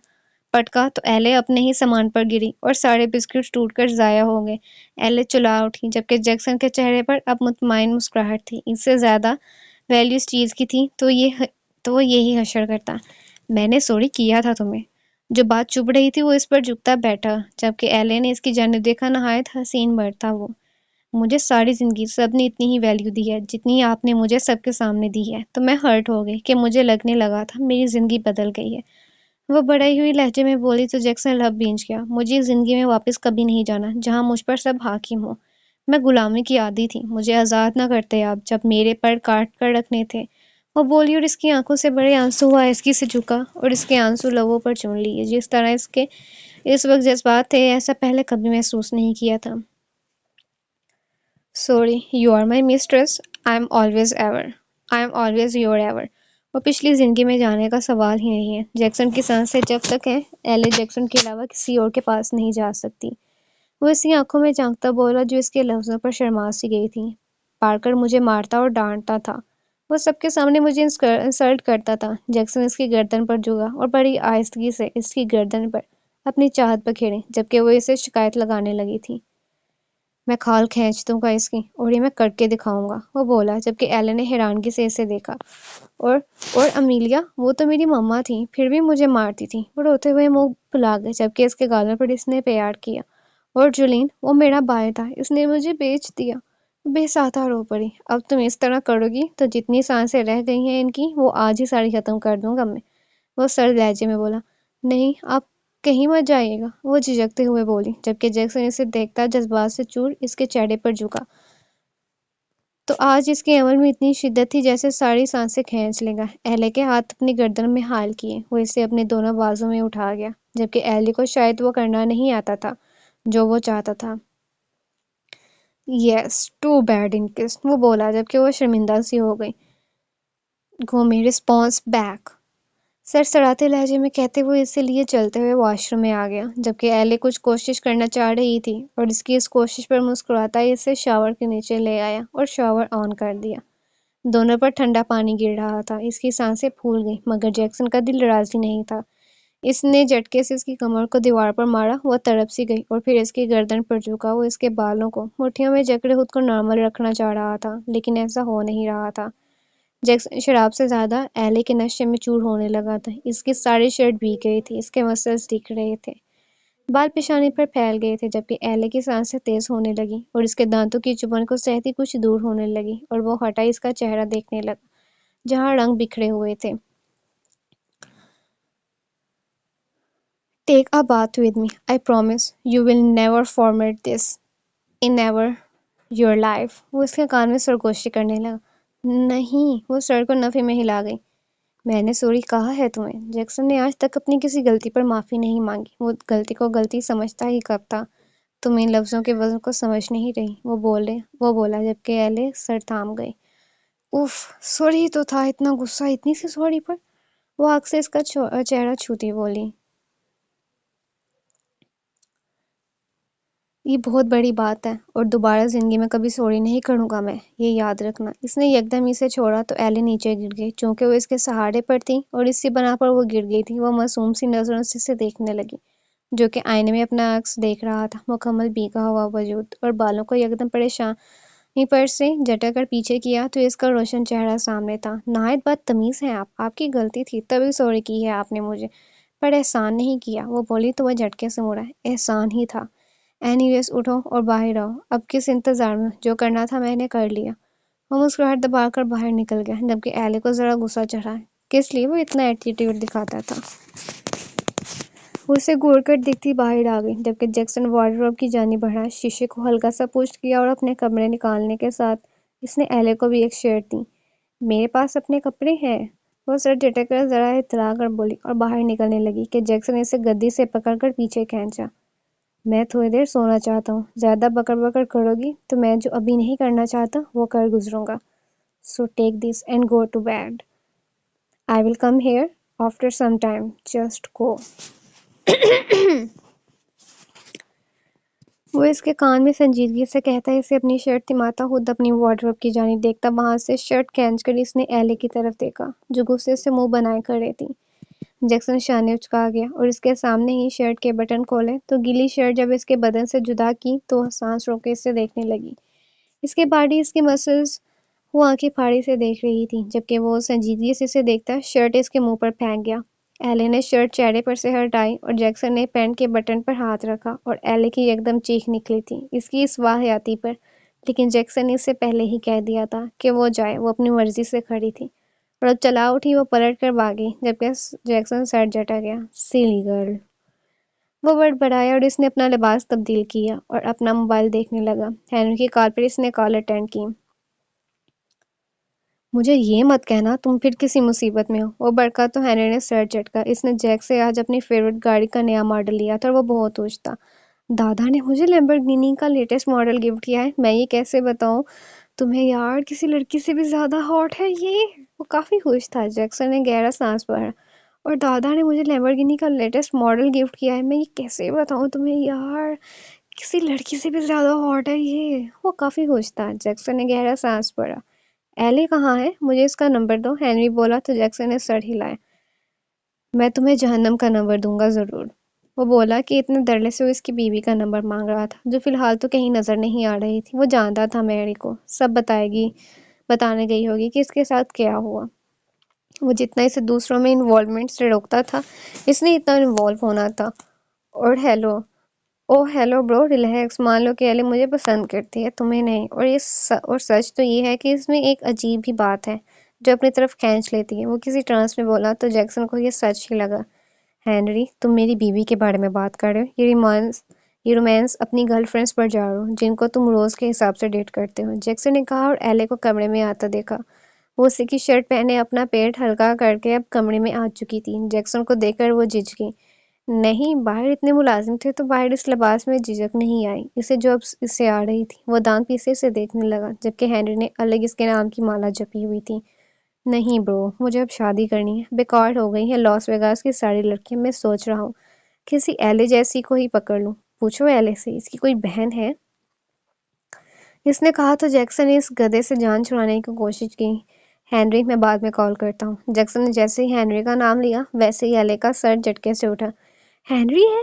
پٹکا تو ایلے اپنے ہی سامان پر گری اور سارے بسکٹ ٹوٹ کر ضائع ہو گئے۔ ایلے چلا اٹھی جبکہ جیکسن کے چہرے پر اب مطمئن مسکراہٹ تھی۔ اس سے زیادہ ویلیو اس چیز کی تھی تو وہ یہی حشر کرتا۔ میں نے سوری کیا تھا تمہیں۔ جو بات چپ رہی تھی وہ اس پر جھکتا بیٹھا جبکہ ایلے نے اس کی جانب دیکھا۔ نہایت حسین مرد تھا وہ۔ مجھے ساری زندگی سب نے اتنی ہی ویلیو دی ہے جتنی آپ نے مجھے سب کے سامنے دی ہے، تو میں ہرٹ ہو گئی کہ مجھے لگنے لگا تھا میری زندگی بدل گئی ہے۔ وہ بڑھئی ہوئی لہجے میں بولی تو جیکسن لب بھینچ گیا۔ مجھے اس زندگی میں واپس کبھی نہیں جانا جہاں مجھ پر سب حاکم ہو۔ میں غلامی کی عادی تھی، مجھے آزاد نہ کرتے آپ جب میرے پر کاٹ کر رکھنے تھے، وہ بولی اور اس کی آنکھوں سے بڑے آنسو آہستگی سے جھکا اور اس کے آنسو لبوں پر چون لیے۔ جس طرح اس کے اس وقت جذبات تھے ایسا پہلے کبھی محسوس نہیں کیا تھا۔ Sorry, you are my mistress, I am always your ever. وہ پچھلی زندگی میں جانے کا سوال ہی نہیں ہے۔ جیکسن کی سانسیں جب تک ہیں ایلے جیکسن کے علاوہ کسی اور کے پاس نہیں جا سکتی۔ وہ اس کی آنکھوں میں جھانکتا بولا جو اس کے لفظوں پر شرما سی گئی تھی۔ پارکر مجھے مارتا اور ڈانٹتا تھا، وہ سب کے سامنے مجھے انسلٹ کرتا تھا۔ جیکسن اس کی گردن پر جھکا اور بڑی آہستگی سے اس کی گردن پر اپنی چاہت بکھیری جبکہ وہ اسے شکایت لگانے لگی تھی۔ میں کھال کھینچ دوں گا اس کی اور یہ میں کر کے دکھاؤں گا، وہ بولا جبکہ ایلے نے حیرانگی سے اسے دیکھا۔ اور امیلیا، وہ تو میری مما تھی، پھر بھی مجھے مارتی تھی۔ وہ روتے ہوئے منہ پھلا گئے جبکہ اس کے گالوں پر اس نے پیار کیا۔ اور جولین، وہ میرا بھائی تھا، اس نے مجھے بیچ دیا۔ بے ساختہ رو پڑی۔ اب تم اس طرح کرو گی تو جتنی سانسیں رہ گئی ہیں ان کی وہ آج ہی ساری ختم کر دوں گا میں، وہ سرد لہجے میں بولا۔ نہیں، آپ کہیں مت جائیے گا، وہ جھجکتے ہوئے بولی جبکہ جیکسن اسے دیکھتا جذبات سے چور اس کے چہرے پر جھکا۔ تو آج اس کے عمل میں اتنی شدت تھی جیسے ساری سانسیں کھینچ لے گا۔ ایلے کے ہاتھ اپنی گردن میں حائل کیے، وہ اسے اپنے دونوں بازوں میں اٹھا گیا جبکہ ایلے کو شاید وہ کرنا نہیں آتا تھا جو وہ چاہتا تھا۔ یس، ٹو بیڈ ان کس، وہ بولا جبکہ وہ شرمندہ سی ہو گئی۔ گو می رسپانس بیک، سرسراتے لہجے میں کہتے ہوئے اسے لیے چلتے ہوئے واش روم میں آ گیا جبکہ ایلے کچھ کوشش کرنا چاہ رہی تھی اور اس کی اس کوشش پر مسکراتا ہی اسے شاور کے نیچے لے آیا اور شاور آن کر دیا۔ دونوں پر ٹھنڈا پانی گر رہا تھا۔ اس کی سانسیں پھول گئیں مگر جیکسن کا دل راضی نہیں تھا۔ اس نے جھٹکے سے اس کی کمر کو دیوار پر مارا، وہ تڑپ سی گئی اور پھر اس کی گردن پر جھکا۔ وہ اس کے بالوں کو مٹھیوں میں جکڑے خود کو نارمل رکھنا چاہ رہا تھا لیکن ایسا ہو نہیں رہا تھا۔ جیکسن شراب سے زیادہ ایلے کے نشے میں چور ہونے لگا تھا۔ اس کی ساری شرٹ بھیگ گئی تھی، اس کے مسلز دکھ رہے تھے، بال پیشانی پر پھیل گئے تھے، جبکہ ایلے کی سانسیں تیز ہونے لگی اور اس کے دانتوں کی چبھن کو سہتی کچھ دور ہونے لگی، اور وہ ہٹا اس کا چہرہ دیکھنے لگا جہاں رنگ بکھرے ہوئے تھے۔ Take a bath with me. I promise you will never forget this in ever your life. وہ اس کے کان میں سرگوشی کرنے لگا۔ نہیں، وہ سر کو نفی میں ہلا گئی۔ میں نے سوری کہا ہے تمہیں۔ جیکسن نے آج تک اپنی کسی غلطی پر معافی نہیں مانگی۔ وہ غلطی کو غلطی سمجھتا ہی کب تھا۔ تم ان لفظوں کے وزن کو سمجھ نہیں رہی، وہ بولا جبکہ ایلے سر تھام گئی۔ اف، سوری تو تھا، اتنا غصہ اتنی سی سوری پر؟ وہ آگ سے اس کا چہرہ چھوتی بولی۔ یہ بہت بڑی بات ہے اور دوبارہ زندگی میں کبھی سوری نہیں کروں گا میں، یہ یاد رکھنا۔ اس نے یکدم اسے چھوڑا تو ایلی نیچے گر گئی، چونکہ وہ اس کے سہارے پر تھی اور اسی بنا پر وہ گر گئی تھی۔ وہ معصوم سی نظروں سے اسے دیکھنے لگی، جو کہ آئینے میں اپنا عکس دیکھ رہا تھا، مکمل بھیگا ہوا وجود، اور بالوں کو یکدم پریشانی پر سے جھٹک کر پیچھے کیا تو اس کا روشن چہرہ سامنے تھا۔ نہایت بدتمیز ہیں آپ کی غلطی تھی، تبھی سوری کی ہے آپ نے مجھے، پر احسان نہیں کیا، وہ بولی تو وہ جھٹکے سے مڑا۔ احسان ہی تھا۔ اینی ویز اٹھو اور باہر آؤ، اب کس انتظار میں، جو کرنا تھا میں نے کر لیا۔ وہ مسکراہٹ دبا کر باہر نکل گیا، جبکہ ایلے کو ذرا غصہ چڑھا۔ کس لیے وہ اتنا ایٹیٹیوڈ دکھاتا تھا؟ وہ اسے گھور کر دیکھتی باہر آ گئی، جبکہ جیکسن وارڈروب کی جانب بڑھا، شیشے کو ہلکا سا پشت کیا اور اپنے کپڑے نکالنے کے ساتھ اس نے ایلے کو بھی ایک شرٹ دی۔ میرے پاس اپنے کپڑے ہیں، وہ سر جھٹک کر ذرا اترا کر بولی اور باہر نکلنے لگی کہ جیکسن اسے گدی سے پکڑ کر پیچھے کھینچا۔ میں تھوڑی دیر سونا چاہتا ہوں، زیادہ بکر بکر کرو گی تو میں جو ابھی نہیں کرنا چاہتا وہ کر گزروں گا۔ So take this and go to bed. I will come here after some time. Just go. وہ اس کے کان میں سنجیدگی سے کہتا ہے، اسے اپنی شرٹ تھماتا خود اپنی وارڈروب کی جانب دیکھتا، وہاں سے شرٹ کھینچ کر اس نے ایلے کی طرف دیکھا، جو غصے سے منہ بنائے کھڑی تھی۔ جیکسن شانے اچکا گیا اور اس کے سامنے ہی شرٹ کے بٹن کھولے تو گیلی شرٹ جب اس کے بدن سے جدا کی تو وہ سانس روکے اسے دیکھنے لگی۔ اس کے باڈی، اس کے مسلز، وہ آنکھیں پھاڑی سے دیکھ رہی تھی، جبکہ وہ سنجیدگی سے اسے دیکھتا شرٹ اس کے منہ پر پھینک گیا۔ ایلے نے شرٹ چہرے پر سے ہٹائی اور جیکسن نے پینٹ کے بٹن پر ہاتھ رکھا اور ایلے کی یکدم چیخ نکلی تھی اس کی اس واہیاتی پر، لیکن جیکسن نے اس سے پہلے ہی کہہ دیا تھا کہ وہ جائے، وہ اپنی مرضی سے کھڑی تھی اور اب چلا اٹھی، وہ پلٹ کر بھاگی، جبکہ جیکسن سر جھٹک گیا۔ سیلی گرل، وہ بڑبڑایا اور اس نے اپنا لباس تبدیل کیا اور اپنا موبائل دیکھنے لگا۔ ہینری کی کال پر اس نے کال اٹینڈ کی۔ مجھے یہ مت کہنا تم پھر کسی مصیبت میں ہو، وہ بڑکا تو ہینری نے سر جھٹکا۔ اس نے جیک سے آج اپنی فیورٹ گاڑی کا نیا ماڈل لیا تھا اور وہ بہت خوش تھا۔ دادا نے مجھے لیمبورگینی کا لیٹسٹ ماڈل گفٹ کیا ہے، میں یہ کیسے بتاؤں تمہیں یار، کسی لڑکی سے بھی زیادہ ہاٹ ہے یہ۔ وہ کافی خوش تھا۔ جیکسن نے گہرا سانس بھرا۔ اور دادا نے مجھے لیمبورگینی کا لیٹسٹ ماڈل گفٹ کیا ہے، میں یہ کیسے بتاؤں تمہیں یار، کسی لڑکی سے بھی زیادہ ہاٹ ہے یہ۔ وہ کافی خوش تھا۔ جیکسن نے گہرا سانس بھرا۔ ایلی کہاں ہے؟ مجھے اس کا نمبر دو، ہینری بولا تو جیکسن نے سر ہلایا۔ میں تمہیں جہنم کا نمبر دوں گا ضرور، وہ بولا کہ اتنے دھڑلے سے وہ اس کی بیوی کا نمبر مانگ رہا تھا، جو فی الحال تو کہیں نظر نہیں آ رہی تھی۔ وہ جانتا تھا میری کو سب بتانے گئی ہوگی کہ اس کے ساتھ کیا ہوا۔ وہ جتنا اسے دوسروں میں انوالومنٹ سے روکتا تھا، اس نے اتنا انوالو ہونا تھا۔ اور ہیلو برو، ریلیکس، مان لو کہ ایلی مجھے پسند کرتی ہے، تمہیں نہیں، اور سچ تو یہ ہے کہ اس میں ایک عجیب ہی بات ہے جو اپنی طرف کھینچ لیتی ہے۔ وہ کسی ٹرانس میں بولا تو جیکسن کو یہ سچ ہی لگا۔ ہینری، تم میری بیوی کے بارے میں بات کر رہے ہو؟ یہ رومانس اپنی گرل فرینڈز پر جا رہے ہو جن کو تم روز کے حساب سے ڈیٹ کرتے ہو، جیکسن نے کہا اور ایلے کو کمرے میں آتا دیکھا۔ وہ اسی کی شرٹ پہنے اپنا پیٹ ہلکا کر کے اب کمرے میں آ چکی تھی۔ جیکسن کو دیکھ کر وہ جھنج گئی۔ نہیں، باہر اتنے ملازم تھے تو باہر اس لباس میں جھجک نہیں آئی اسے جو اب اس سے آ رہی تھی۔ وہ دانت پیسے سے دیکھنے لگا، جبکہ ہینری نے الگ اس کے نام کی مالا جپی ہوئی تھی۔ نہیں برو، مجھے اب شادی کرنی ہے، بیکار ہو گئی ہیں لاس ویگاس کی ساری لڑکیاں، میں سوچ رہا ہوں کسی ایلے جیسی کو ہی پکڑ لوں۔ پوچھو ایلے سے، اس کی کوئی بہن ہے؟ اس نے کہا تو جیکسن نے اس گدھے سے جان چھڑانے کی کوشش کی۔ ہینری، میں بعد میں کال کرتا ہوں۔ جیکسن نے جیسے ہی ہینری کا نام لیا ویسے ہی ایلے کا سر جھٹکے سے اٹھا۔ ہینری ہے؟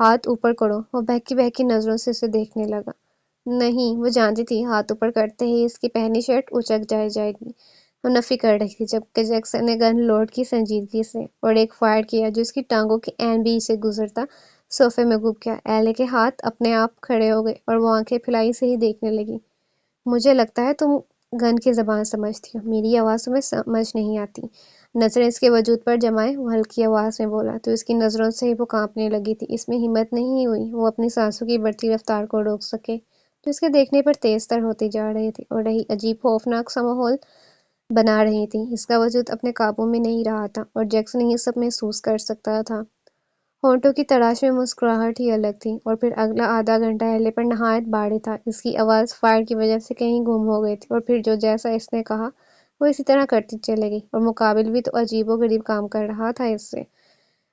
ہاتھ اوپر کرو۔ وہ بہکی بہکی نظروں سے اسے دیکھنے لگا۔ نہیں، وہ جانتی تھی ہاتھ اوپر کرتے ہی اس کی پہنی شرٹ اچک جائے گی۔ وہ نفی کر رہی تھی جبکہ جیکسن نے گن لوڈ کی سنجیدگی سے اور ایک فائر کیا جو اس کی ٹانگوں کے عین بیچ سے گزرتا صوفے میں گھب گیا۔ ایلے کے ہاتھ اپنے آپ کھڑے ہو گئے اور وہ آنکھیں پھیلائی سے ہی دیکھنے لگی۔ مجھے لگتا ہے تم گن کی زبان سمجھتی ہو، میری آواز تمہیں سمجھ نہیں آتی۔ نظریں اس کے وجود پر جمائے وہ ہلکی آواز میں بولا تو اس کی نظروں سے ہی وہ کانپنے لگی تھی۔ اس میں ہمت نہیں ہوئی وہ اپنی سانسوں کی بڑھتی رفتار کو روک سکے جو اس کے دیکھنے پر تیز تر ہوتی جا رہی تھی اور رہی عجیب خوفناک سا ماحول بنا رہی تھی۔ اس کا وجود اپنے قابو میں نہیں رہا تھا اور جیکسن یہ سب محسوس کر سکتا تھا۔ ہونٹوں کی تراش میں مسکراہٹ ہی الگ تھی اور پھر اگلا آدھا گھنٹہ ایلے پر نہایت بھاری تھا۔ اس کی آواز فائر کی وجہ سے کہیں گم ہو گئی تھی اور پھر جو جیسا اس نے کہا وہ اسی طرح کرتی چلے گئی اور مقابل بھی تو عجیب و غریب کام کر رہا تھا اس سے۔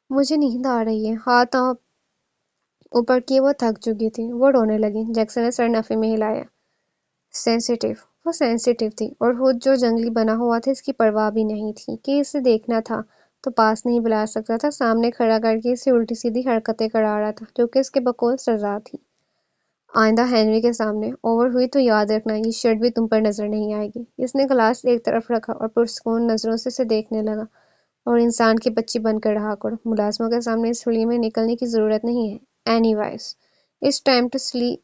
مجھے نیند آ رہی ہے۔ ہاتھ اوپر کیے وہ تھک چکی تھی۔ وہ رونے لگی۔ جیکسن نے سر نفی میں ہلایا۔ سینسیٹیو۔ وہ سینسیٹیو تھی اور خود جو جنگلی بنا ہوا تھا اس کی پرواہ بھی نہیں تھی کہ اسے دیکھنا تھا تو پاس نہیں بلا سکتا تھا، سامنے کھڑا کر کے اسے الٹی سیدھی حرکتیں کرا رہا تھا جو کہ اس کے بقول سزا تھی۔ آئندہ ہنری کے سامنے اوور ہوئی تو یاد رکھنا یہ شرٹ بھی تم پر نظر نہیں آئے گی۔ اس نے گلاس ایک طرف رکھا اور پرسکون نظروں سے اسے دیکھنے لگا۔ اور انسان کی بچی بن کر رہا کرو، ملازموں کے سامنے اس حلیے میں نکلنے کی ضرورت نہیں ہے۔ It's time to sleep.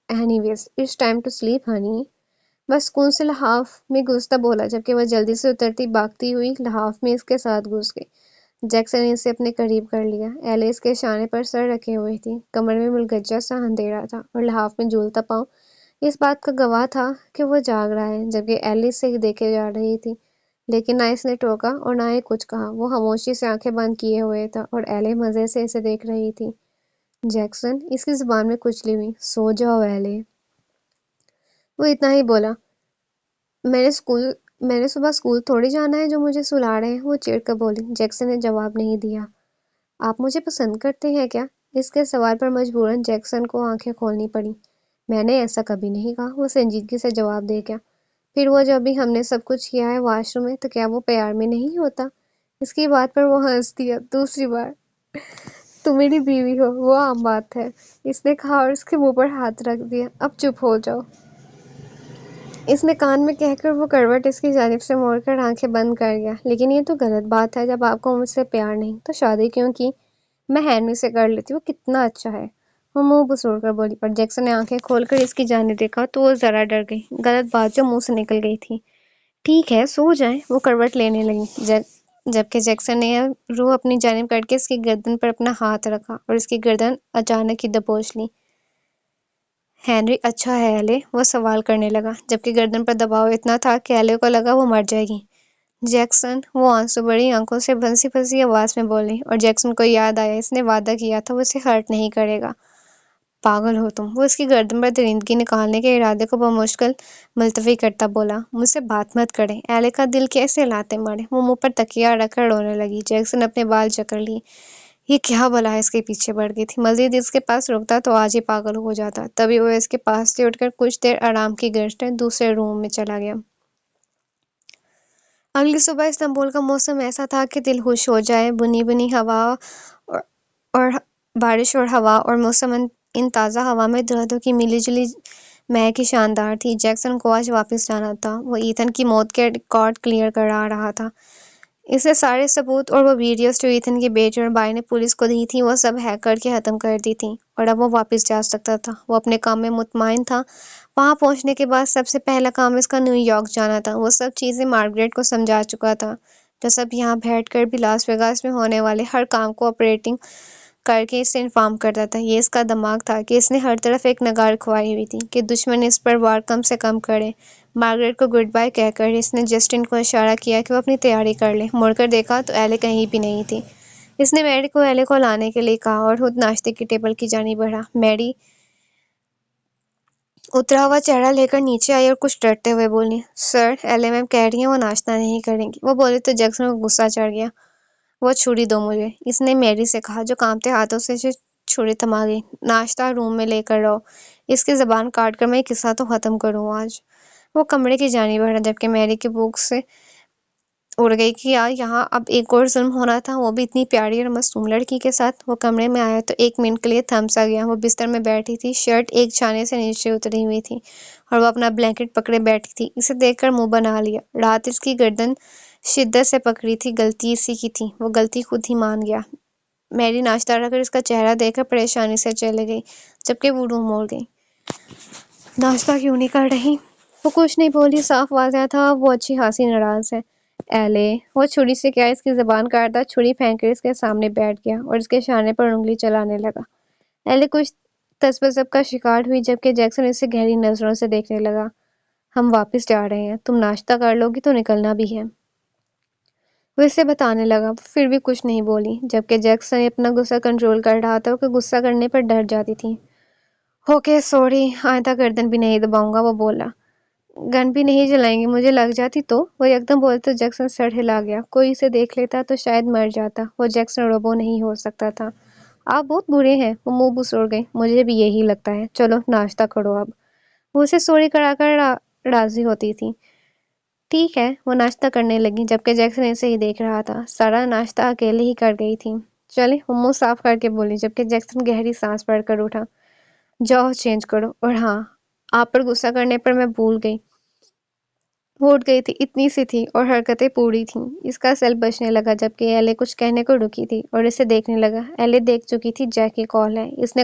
Anyways, it's time to sleep, honey. بس سکون سے لحاف میں گھستا بولا جبکہ وہ جلدی سے اترتی بھاگتی ہوئی لحاف میں اس کے ساتھ گھس گئی۔ جیکسن نے اسے اپنے قریب کر لیا۔ ایلے اس کے شانے پر سر رکھے ہوئے تھی، کمر میں ملگجہ سا اندھیرا تھا اور لحاف میں جھولتا پاؤں اس بات کا گواہ تھا کہ وہ جاگ رہا ہے، جبکہ ایلے اسے دیکھے جا رہی تھی لیکن نہ اس نے ٹوکا اور نہ ہی کچھ کہا۔ وہ خاموشی سے آنکھیں بند کیے ہوئے تھا اور ایلے مزے سے اسے دیکھ رہی تھی۔ جیکسن، اس کی زبان میں کچلی ہوئی، سو جاؤ ایلے۔ وہ اتنا ہی بولا۔ میں نے صبح اسکول تھوڑی جانا ہے جو مجھے سلا رہے ہیں، وہ چڑ کر بولی۔ جیکسن نے جواب نہیں دیا۔ آپ مجھے پسند کرتے ہیں کیا؟ اس کے سوال پر مجبوراً جیکسن کو آنکھیں کھولنی پڑی۔ میں نے ایسا کبھی نہیں کہا، وہ سنجیدگی سے جواب دے گیا۔ پھر وہ جو ابھی ہم نے سب کچھ کیا ہے واش روم میں، تو کیا وہ پیار میں نہیں ہوتا؟ اس کی بات پر وہ ہنس دیا۔ دوسری بار تم میری بیوی ہو وہ عام بات ہے، اس نے کہا اور اس کے منہ پر ہاتھ رکھ دیا۔ اب چپ ہو جاؤ، اس نے کان میں کہہ کر وہ کروٹ اس کی جانب سے موڑ کر آنکھیں بند کر گیا۔ لیکن یہ تو غلط بات ہے، جب آپ کو مجھ سے پیار نہیں تو شادی کیوں کی؟ میں ہنری سے کر لیتی، وہ کتنا اچھا ہے، وہ منہ بسوڑ کر بولی۔ پر جیکسن نے آنکھیں کھول کر اس کی جانب دیکھا تو وہ ذرا ڈر گئی۔ غلط بات جو منہ سے نکل گئی تھی۔ ٹھیک ہے سو جائیں، وہ کروٹ لینے لگی جبکہ جیکسن نے روح اپنی جانب کر کے اس کی گردن پر اپنا ہاتھ رکھا اور اس کی گردن اچانک ہی دبوچ لی۔ ہنری اچھا ہے ایلے؟ وہ سوال کرنے لگا جبکہ گردن پر دباؤ اتنا تھا کہ ایلے کو لگا وہ مر جائے گی۔ جیکسن، وہ آنسو بڑی آنکھوں سے پھنسی پھنسی آواز میں بولی اور جیکسن کو یاد آیا اس نے وعدہ کیا تھا وہ اسے ہرٹ نہیں کرے گا۔ پاگل ہو تم، وہ اس کی گردن پر درندگی نکالنے کے ارادے کو بمشکل ملتوی کرتا بولا۔ مجھ سے بات مت کریں۔ ایلے کا دل کیسے لاتے مارے، وہ منہ پر تکیہ رکھ کر رونے لگی۔ جیکسن اپنے بال جکڑ لیے۔ یہ کیا بلا اس کے پیچھے پڑ گئی تھی، مزید اس کے پاس رکتا تو آج ہی پاگل ہو جاتا۔ تبھی وہ اس کے پاس سے اٹھ کر کچھ دیر آرام کی گرج میں دوسرے روم میں چلا گیا۔ اگلی صبح استنبول کا موسم ایسا تھا کہ دل خوش ہو جائے۔ بنی بنی ہوا اور بارش اور ہوا اور موسم ان تازہ ہوا میں درختوں کی ملی جلی مہک ہی شاندار تھی۔ جیکسن کو آج واپس جانا تھا، وہ ایتھن کی موت کے ریکارڈ کلیئر کرا رہا تھا۔ اسے سارے ثبوت اور وہ ویڈیوز جو ایتھن کے بیٹے اور بھائی نے پولیس کو دی تھی وہ سب ہیک کر کے ختم کر دی تھی اور اب وہ واپس جا سکتا تھا۔ وہ اپنے کام میں مطمئن تھا۔ وہاں پہنچنے کے بعد سب سے پہلا کام اس کا نیو یارک جانا تھا۔ وہ سب چیزیں مارگریٹ کو سمجھا چکا تھا جو سب یہاں بیٹھ کر بھی لاس ویگاس میں ہونے والے ہر کام کو آپریٹنگ کر کے اسے انفارم کرتا تھا۔ یہ اس کا دماغ تھا کہ اس نے ہر طرف ایک نگاہ رکھوائی ہوئی تھی کہ دشمن اس پر وار کم سے کم کرے۔ مارگریٹ کو گڈ بائی کہہ کر اس نے جسٹن کو اشارہ کیا کہ وہ اپنی تیاری کر لے۔ مڑ کر دیکھا تو ایلے کہیں بھی نہیں تھی۔ اس نے میری کو ایلے کو لانے کے لیے کہا اور خود ناشتے کی ٹیبل کی جانب بڑھا۔ میری اترا ہوا چہرہ لے کر نیچے آئی اور کچھ ڈرتے ہوئے بولی، سر ایلے میم کہہ رہی ہیں وہ ناشتہ نہیں کریں گی۔ وہ بولی تو جیکسن کو غصہ چڑھ گیا۔ وہ چھری دو مجھے، اس نے میری سے کہا جو کانپتے ہاتھوں سے چھری تھما گئی۔ ناشتہ روم میں لے کر رہو، اس کی زبان کاٹ کر میں یہ قصہ تو ختم کروں آج۔ وہ کمرے کی جانب بڑھا جبکہ میری کی بک سے اڑ گئی کہ یار یہاں اب ایک اور ظلم ہونا تھا، وہ بھی اتنی پیاری اور معصوم لڑکی کے ساتھ۔ وہ کمرے میں آیا تو 1 منٹ کے لیے تھم سا گیا۔ وہ بستر میں بیٹھی تھی، شرٹ ایک چھانے سے نیچے اتری ہوئی تھی اور وہ اپنا بلینکٹ پکڑے بیٹھی تھی۔ اسے دیکھ کر منہ بنا لیا۔ رات اس کی گردن شدت سے پکڑی تھی، غلطی اسی کی تھی، وہ غلطی خود ہی مان گیا۔ میری ناشتہ رکھ کر اس کا چہرہ دیکھ کر پریشانی سے چلے گئی، جبکہ وہ منہ موڑ گئی۔ ناشتہ کیوں نہیں کر رہی؟ وہ کچھ نہیں بولی، صاف واضح تھا وہ اچھی خاصی ناراض ہے۔ ایلے، وہ چھری سے کیا اس کی زبان کاٹتا، چھری پھینک کر اس کے سامنے بیٹھ گیا اور اس کے شانے پر انگلی چلانے لگا۔ ایلے کچھ تذبذب کا شکار ہوئی، جبکہ جیکسن اسے گہری نظروں سے دیکھنے لگا۔ ہم واپس جا رہے ہیں، تم ناشتہ کر لو گی تو نکلنا بھی ہے، وہ اسے بتانے لگا۔ وہ پھر بھی کچھ نہیں بولی، جبکہ جیکسن اپنا غصہ کنٹرول کر رہا تھا کہ غصہ کرنے پر ڈر جاتی تھی۔ اوکے سوری، آئندہ گردن بھی نہیں دباؤں گا، وہ بولا۔ گن بھی نہیں جلائیں گے، مجھے لگ جاتی تو؟ وہ یکدم بولے تو جیکسن سر ہلا گیا۔ کوئی اسے دیکھ لیتا تو شاید مر جاتا۔ وہ جیکسن روبو نہیں ہو سکتا تھا۔ آپ بہت برے ہیں، وہ منہ بسوڑ گئی۔ مجھے بھی یہی لگتا ہے، چلو ناشتہ کرو اب۔ وہ اسے سوری کرا کر راضی ہوتی تھی۔ ٹھیک ہے، وہ ناشتہ کرنے لگی، جبکہ جیکسن اسے ہی دیکھ رہا تھا۔ سارا ناشتہ اکیلے ہی کر گئی تھی۔ چلے، وہ منہ صاف کر کے بولی، جبکہ جیکسن گہری سانس پڑھ کر اٹھا۔ جاؤ چینج کرو، اور ہاں، آپ پر غصہ کرنے پر میں بھول گئی۔ وہ اٹھ گئی تھی، اتنی سی تھی اور حرکتیں پوری تھیں۔ اس کا سیل بجنے لگا، جبکہ ایلے کچھ کہنے کو رکی تھی اور اسے دیکھنے لگا۔ ایلے دیکھ چکی تھی جیک کی کال ہے۔ اس نے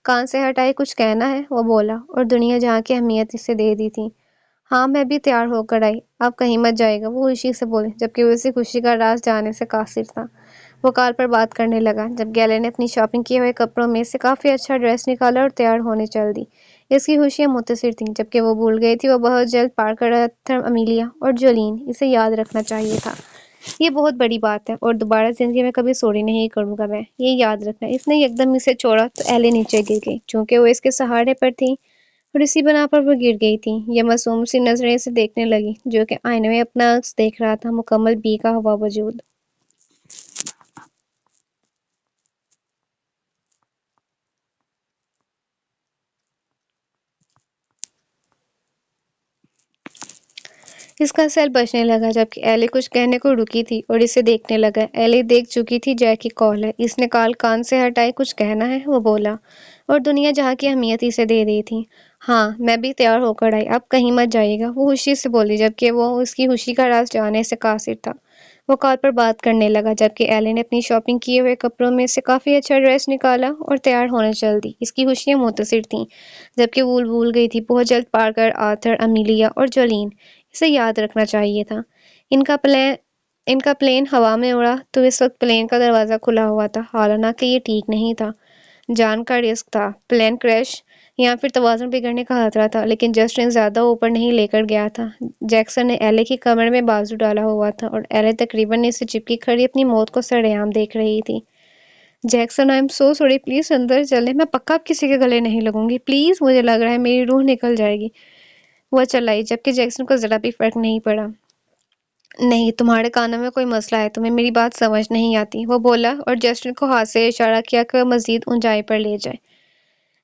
کان سے ہٹائی، کچھ کہنا ہے، وہ بولا، اور دنیا جہاں کی اہمیت اسے دے دی تھی۔ ہاں، میں بھی تیار ہو کر آئی، آپ کہیں مت جائے گا، وہ خوشی سے بولی، جبکہ وہ اسی خوشی کا راز جانے سے قاصر تھا۔ وہ کال پر بات کرنے لگا، جب گیلے نے اپنی شاپنگ کیے ہوئے کپڑوں میں سے کافی اچھا ڈریس نکالا اور تیار ہونے چل دی۔ اس کی خوشیاں متصر تھیں، جبکہ وہ بھول گئی تھی وہ بہت جلد پارکر آرتھر امیلیا اور جولین۔ اسے یاد رکھنا چاہیے تھا، یہ بہت بڑی بات ہے، اور دوبارہ زندگی میں کبھی سوری نہیں کروں گا میں، یہ یاد رکھنا۔ اس نے یکدم اسے چھوڑا تو ایلے نیچے گر گئی، چونکہ وہ اس کے سہارے پر تھی اور اسی بنا پر وہ گر گئی تھی۔ یہ معصوم سی نظریں اسے دیکھنے لگی، جو کہ آئینے میں اپنا عکس دیکھ رہا تھا، مکمل بیکا ہوا وجود۔ اس کا سیل بجنے لگا، جبکہ ایلے کچھ کہنے کو رکی تھی اور اسے دیکھنے لگا۔ ایلے دیکھ چکی تھی جیک کی کال ہے۔ اس نے کان سے ہٹائی، کچھ کہنا ہے، وہ بولا، اور دنیا جہاں کی اہمیت اسے دے دی تھی۔ ہاں، میں بھی تیار ہو کر آئی، آپ کہیں مت جائے گا، وہ خوشی سے بولی، جبکہ وہ اس کی خوشی کا راز جانے سے قاصر تھا۔ وہ کال پر بات کرنے لگا، جبکہ ایلے نے اپنی شاپنگ کیے ہوئے کپڑوں میں سے کافی اچھا ڈریس نکالا اور تیار ہونے چل دی۔ اس کی خوشیاں متصر تھیں، جبکہ وہ بھول گئی تھی بہت جلد پارکر آرتھر امیلیا اور جولین۔ اسے یاد رکھنا چاہیے تھا۔ ان کا پلین ہوا میں اڑا تو اس وقت پلین کا دروازہ کھلا ہوا تھا، حالانکہ یہ ٹھیک نہیں تھا۔ جان کا رسک تھا، پلین کریش یا پھر توازن بگڑنے کا خطرہ تھا، لیکن جسٹن زیادہ اوپر نہیں لے کر گیا تھا۔ جیکسن نے ایلے کی کمر میں بازو ڈالا ہوا تھا اور ایلے تقریباً اسے چپکی کھڑی اپنی موت کو سرعام دیکھ رہی تھی۔ Jackson, I am so sorry, please اندر چلیں، میں پکا اب کسی کے گلے نہیں لگوں گی، پلیز، مجھے لگ رہا ہے میری روح نکل جائے گی، وہ چلائی، جبکہ جیکسن کو ذرا بھی فرق نہیں پڑا۔ نہیں، تمہارے کانوں میں کوئی مسئلہ ہے، تمہیں میری بات سمجھ نہیں آتی، وہ بولا اور جسٹن کو ہاتھ سے اشارہ کیا کہ وہ مزید اونچائی پر لے جائے۔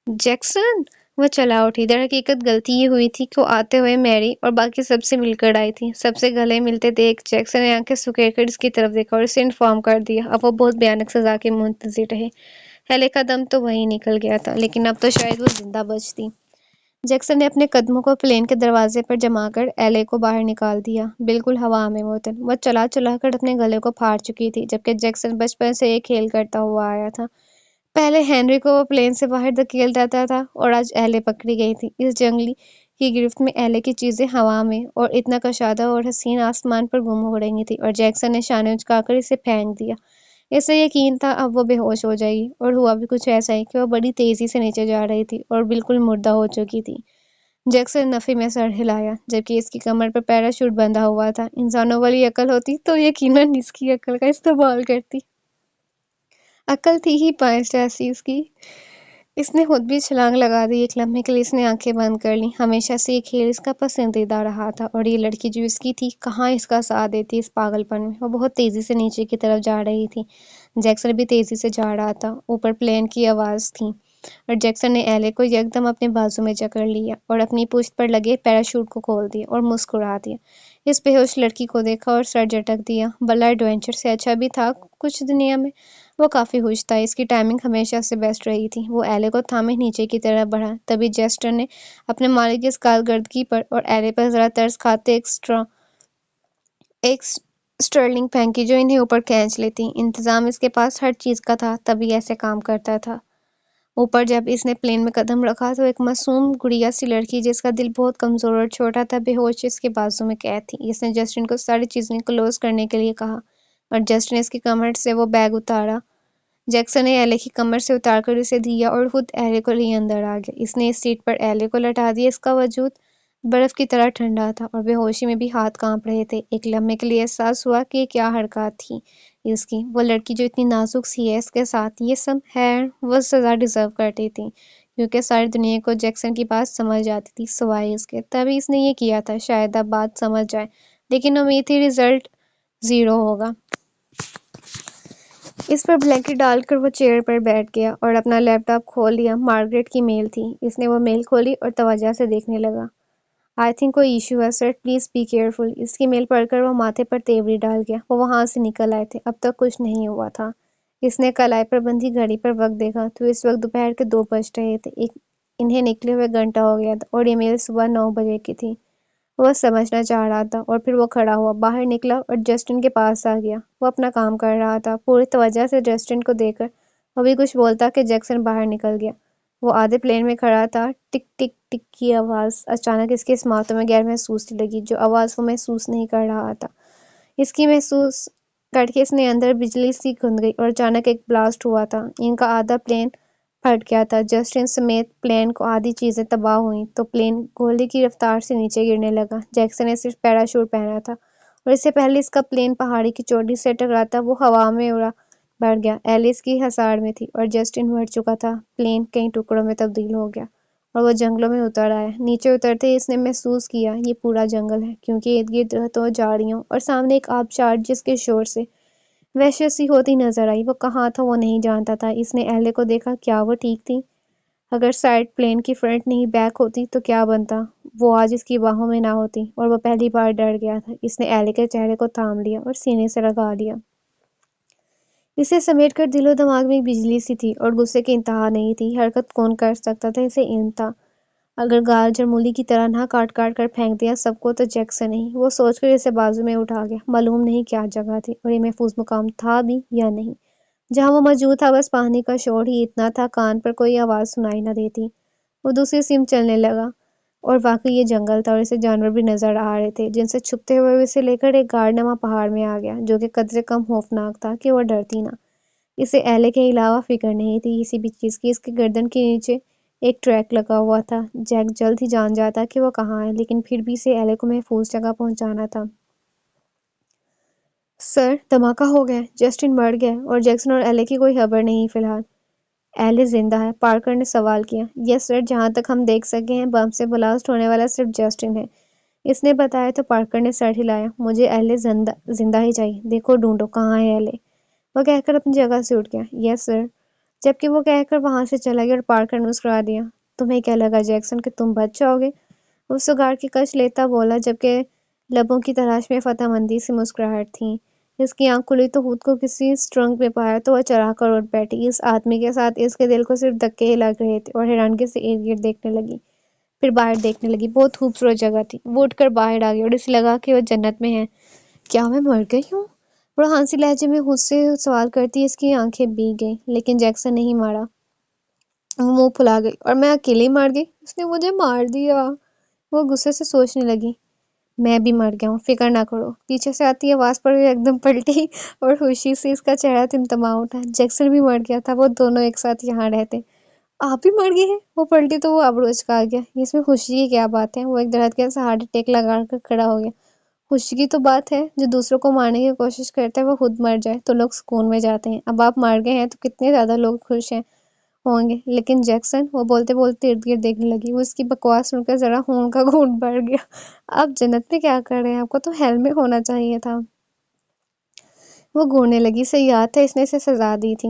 جیکسن، وہ چلا اٹھی۔ در حقیقت غلطی یہ ہوئی تھی کہ وہ آتے ہوئے میری اور باقی سب سے مل کر آئی تھی۔ سب سے گلے ملتے دیکھ جیکسن نے آنکھیں سکیڑ کر اس کی طرف دیکھا اور اسے انفارم کر دیا۔ اب وہ بہت بھیانک سزا کے منتظر رہے۔ ہیلے کا دم تو وہیں نکل گیا تھا، لیکن اب تو شاید وہ زندہ بچتی۔ جیکسن نے اپنے قدموں کو پلین کے دروازے پر جما کر ایلے کو باہر نکال دیا، بالکل ہوا میں معطل۔ وہ چلا چلا کر اپنے گلے کو پھاڑ چکی تھی، جبکہ جیکسن بچپن سے یہ کھیل کرتا ہوا آیا تھا۔ پہلے ہنری کو وہ پلین سے باہر دھکیل دیتا تھا اور آج ایلے پکڑی گئی تھی۔ اس جنگلی کی گرفت میں ایلے کی چیزیں ہوا میں اور اتنا کشادہ اور حسین آسمان پر گم ہو رہی تھی، اور جیکسن نے شانے اچکا کر اسے پھینک دیا۔ اسے یقین تھا اب وہ بے ہوش ہو جائے گی، اور ہوا بھی کچھ ایسا ہی کہ وہ بڑی تیزی سے نیچے جا رہی تھی اور بالکل مردہ ہو چکی تھی۔ جیکسن نے نفی میں سر ہلایا، جبکہ اس کی کمر پر پیراشوٹ بندھا ہوا تھا۔ انسانوں والی عقل ہوتی تو یقیناً اس کی عقل کا استعمال کرتی۔ عقل تھی ہی 5 جیسی اس کی۔ اس نے خود بھی چھلانگ لگا دی۔ ایک لمحے کے لیے اس نے آنکھیں بند کر لیں۔ ہمیشہ سے یہ کھیل اس کا پسندیدہ رہا تھا، اور یہ لڑکی جو اس کی تھی کہاں اس کا ساتھ دیتی اس پاگل پن میں۔ وہ بہت تیزی سے نیچے کی طرف جا رہی تھی۔ جیکسن بھی تیزی سے جا رہا تھا۔ اوپر پلین کی آواز تھی، اور جیکسن نے ایلے کو یکدم اپنے بازو میں جکڑ لیا اور اپنی پشت پر لگے پیراشوٹ کو کھول دیا اور مسکرا دیا۔ اس بے ہوش لڑکی کو دیکھا اور سر جھٹک دیا۔ بلا ایڈونچر سے اچھا بھی تھا کچھ دنیا میں۔ وہ کافی خوش تھا، اس کی ٹائمنگ ہمیشہ سے بیسٹ رہی تھی۔ وہ ایلے کو تھامے نیچے کی طرف بڑھا، تبھی جیسٹر نے اپنے مالک کی اس کارکردگی پر اور ایلے پر ذرا ترس کھاتے ایک سٹرلنگ پھینکی جو انہیں اوپر کھینچ لیتی۔ انتظام اس کے پاس ہر چیز کا تھا، تبھی ایسے کام کرتا تھا۔ اوپر جب اس نے پلین میں قدم رکھا تو ایک معصوم گڑیا سی لڑکی جس کا دل بہت کمزور اور چھوٹا تھا بے ہوش اس کے بازو میں قید تھی۔ اس نے جسٹن کو ساری چیزیں کلوز کرنے کے لیے کہا اور جسٹن نے اس کی کمر سے وہ بیگ اتارا۔ جیکسن نے ایلے کی کمر سے اتار کر اسے دیا اور خود ایلے کو لیے اندر آ گیا۔ اس نے اس سیٹ پر ایلے کو لٹا دیا۔ اس کا وجود برف کی طرح ٹھنڈا تھا اور بے ہوشی میں بھی ہاتھ کانپ رہے تھے۔ ایک لمحے کے لیے احساس ہوا کہ یہ کیا حرکات تھی اس کی۔ وہ لڑکی جو اتنی نازک سی ہے، اس کے ساتھ یہ سب ہے۔ وہ سزا ڈیزرو کرتی تھی کیونکہ ساری دنیا کو جیکسن کی بات سمجھ آتی تھی سوائے اس کے، تبھی اس نے یہ کیا تھا۔ شاید اب بات سمجھ جائے، لیکن امید تھی رزلٹ 0 ہوگا۔ اس پر بلینکٹ ڈال کر وہ چیئر پر بیٹھ گیا اور اپنا لیپ ٹاپ کھول لیا۔ مارگریٹ کی میل تھی۔ اس نے وہ میل کھولی اور توجہ سے دیکھنے لگا۔ "آئی تھنک کوئی ایشو ہے سر، پلیز بی کیئرفل"۔ اس کی میل پڑھ کر وہ ماتھے پر تیوری ڈال گیا۔ وہ وہاں سے نکل آئے تھے، اب تک کچھ نہیں ہوا تھا۔ اس نے کلائی پر بندھی گھڑی پر وقت دیکھا تو اس وقت دوپہر کے 2 بج رہے تھے۔ انہیں نکلے ہوئے گھنٹہ ہو گیا تھا اور یہ میل صبح 9 بجے کی تھی۔ وہ سمجھنا چاہ رہا تھا اور پھر وہ کھڑا ہوا، باہر نکلا اور جسٹن کے پاس آ گیا۔ وہ اپنا کام کر رہا تھا، پوری توجہ سے جسٹن کو دیکھ کر۔ ابھی کچھ بولتا کہ جیکسن باہر نکل گیا۔ وہ آدھے پلین میں کھڑا تھا۔ ٹک ٹک ٹک کی آواز اچانک اس کے سماعتوں میں غیر محسوس سی لگی، جو آواز وہ محسوس نہیں کر رہا تھا۔ اس کی محسوس کر کے اس نے اندر بجلی سی گھن گئی اور اچانک ایک بلاسٹ ہوا تھا۔ ان کا آدھا پلین پھٹ گیا تھا، جسٹن سمیت پلین کو آدھی چیزیں تباہ ہوئیں تو پلین گولے کی رفتار سے نیچے گرنے لگا۔ جیکسن نے صرف پیراشوٹ پہنا تھا اور اس سے پہلے اس کا پلین پہاڑی کی چوٹی سے ٹکراتا وہ ہوا میں اڑا بڑھ گیا۔ ایلے اس کی حصار میں تھی اور جسٹن مر چکا تھا۔ پلین کئی ٹکڑوں میں تبدیل ہو گیا اور وہ جنگلوں میں اتر آیا۔ نیچے اترتے ہی اس نے محسوس کیا یہ پورا جنگل ہے، کیونکہ ارد گرد درختوں، جھاڑیوں اور سامنے ایک آبشار جس کے شور سے وحشت سی ہوتی نظر آئی۔ وہ کہاں تھا وہ نہیں جانتا تھا۔ اس نے ایلے کو دیکھا، کیا وہ ٹھیک تھی؟ اگر سائیڈ پلین کی فرنٹ نہیں بیک ہوتی تو کیا بنتا؟ وہ آج اس کی باہوں میں نہ ہوتی اور وہ پہلی بار ڈر گیا تھا۔ اس نے ایلے کے چہرے کو تھام لیا اور سینے سے لگا لیا۔ اسے سمیٹ کر دل و دماغ میں ایک بجلی سی تھی اور غصے کی انتہا نہیں تھی۔ حرکت کون کر سکتا تھا، اسے علم تھا۔ اگر گال جرمولی کی طرح نہ کاٹ کاٹ کر پھینک دیا سب کو تو جیکسن نہیں۔ وہ سوچ کر اسے بازو میں اٹھا گیا۔ معلوم نہیں کیا جگہ تھی اور یہ محفوظ مقام تھا بھی یا نہیں۔ جہاں وہ موجود تھا بس پانی کا شور ہی اتنا تھا، کان پر کوئی آواز سنائی نہ دیتی۔ وہ دوسری سمت چلنے لگا اور واقعی یہ جنگل تھا اور اسے جانور بھی نظر آ رہے تھے جن سے چھپتے ہوئے وہ اسے لے کر ایک غار نما پہاڑ میں آ گیا، جو کہ قدرے کم خوفناک تھا کہ وہ ڈرتی نہ۔ اسے ایلے کے علاوہ فکر نہیں تھی کسی بھی چیز کی۔ اس کے گردن کے نیچے ایک ٹریک لگا ہوا تھا۔ جیک جلد ہی جان جاتا کہ وہ کہاں ہے، لیکن پھر بھی اسے ایلے کو محفوظ جگہ پہنچانا تھا۔ سر، دھماکہ ہو گیا ہے، جسٹن مر گیا ہے اور جیکسن اور ایلے کی کوئی خبر نہیں فی الحال۔ ایلے زندہ ہے؟ پارکر نے سوال کیا۔ یس سر، جہاں تک ہم دیکھ سکے ہیں بم سے بلاسٹ ہونے والا صرف جسٹن ہے، اس نے بتایا تو پارکر نے سر ہلایا۔ مجھے ایلے زندہ ہی چاہیے، دیکھو ڈھونڈو کہاں ہے ایلے، وہ کہہ کر اپنی جگہ سے اٹھ گیا۔ یس سر، جبکہ وہ کہہ کر وہاں سے چلا گیا اور پارکر نے مسکرا دیا۔ تمہیں کیا لگا جیکسن کہ تم بچ جاؤ گے؟ وہ سگار کی کش لیتا بولا، جبکہ لبوں کی تلاش میں فتح مندی سی مسکراہٹ تھی۔ اس کی آنکھ کھلی تو خود کو کسی سٹرنگ میں پایا تو وہ چرا کر اٹھ بیٹھی۔ اس آدمی کے ساتھ اس کے دل کو صرف دھکے ہی لگ رہے تھے اور حیرانگی سے ارد گرد دیکھنے لگی، پھر باہر دیکھنے لگی۔ بہت خوبصورت جگہ تھی۔ وہ اٹھ کر باہر آ گئی اور اسے لگا کہ وہ جنت میں ہے۔ کیا میں مر گئی ہوں؟ روحانسی لہجے میں خود سے سوال کرتی اس کی آنکھیں بھیگ گئیں، لیکن جیکسن نہیں مارا۔ وہ منہ پھلا گئی۔ اور میں اکیلے ہی مار گئی؟ اس نے مجھے مار دیا۔ وہ غصے سے سوچنے لگی، میں بھی مر گیا ہوں، فکر نہ کرو۔ پیچھے سے آتی آواز پر وہ ایک دم پلٹی اور خوشی سے اس کا چہرہ تمتما اٹھا۔ جیکسن بھی مر گیا تھا، وہ دونوں ایک ساتھ یہاں رہتے۔ آپ بھی مر گئے ہیں؟ وہ پلٹی تو وہ ابرو اچکا گیا۔ اس میں خوشی کی کیا بات ہے؟ وہ ایک درخت کے سہارے ٹیک لگا کر کھڑا ہو گیا۔ خوشی کی تو بات ہے، جو دوسروں کو مارنے کی کوشش کرتا ہے وہ خود مر جائے تو لوگ سکون میں جاتے ہیں۔ اب آپ مار گئے ہیں تو کتنے زیادہ لوگ خوش ہوں گے۔ لیکن جیکسن، وہ بولتے بولتے ارد گرد دیکھنے لگی۔ وہ اس کی بکواس سن کر ذرا خون کا گھونٹ بڑھ گیا۔ آپ جنت میں کیا کر رہے ہیں؟ آپ کو تو ہیل میں ہونا چاہیے تھا۔ وہ گھورنے لگی۔ اسے یاد تھا اس نے اسے سزا دی تھی۔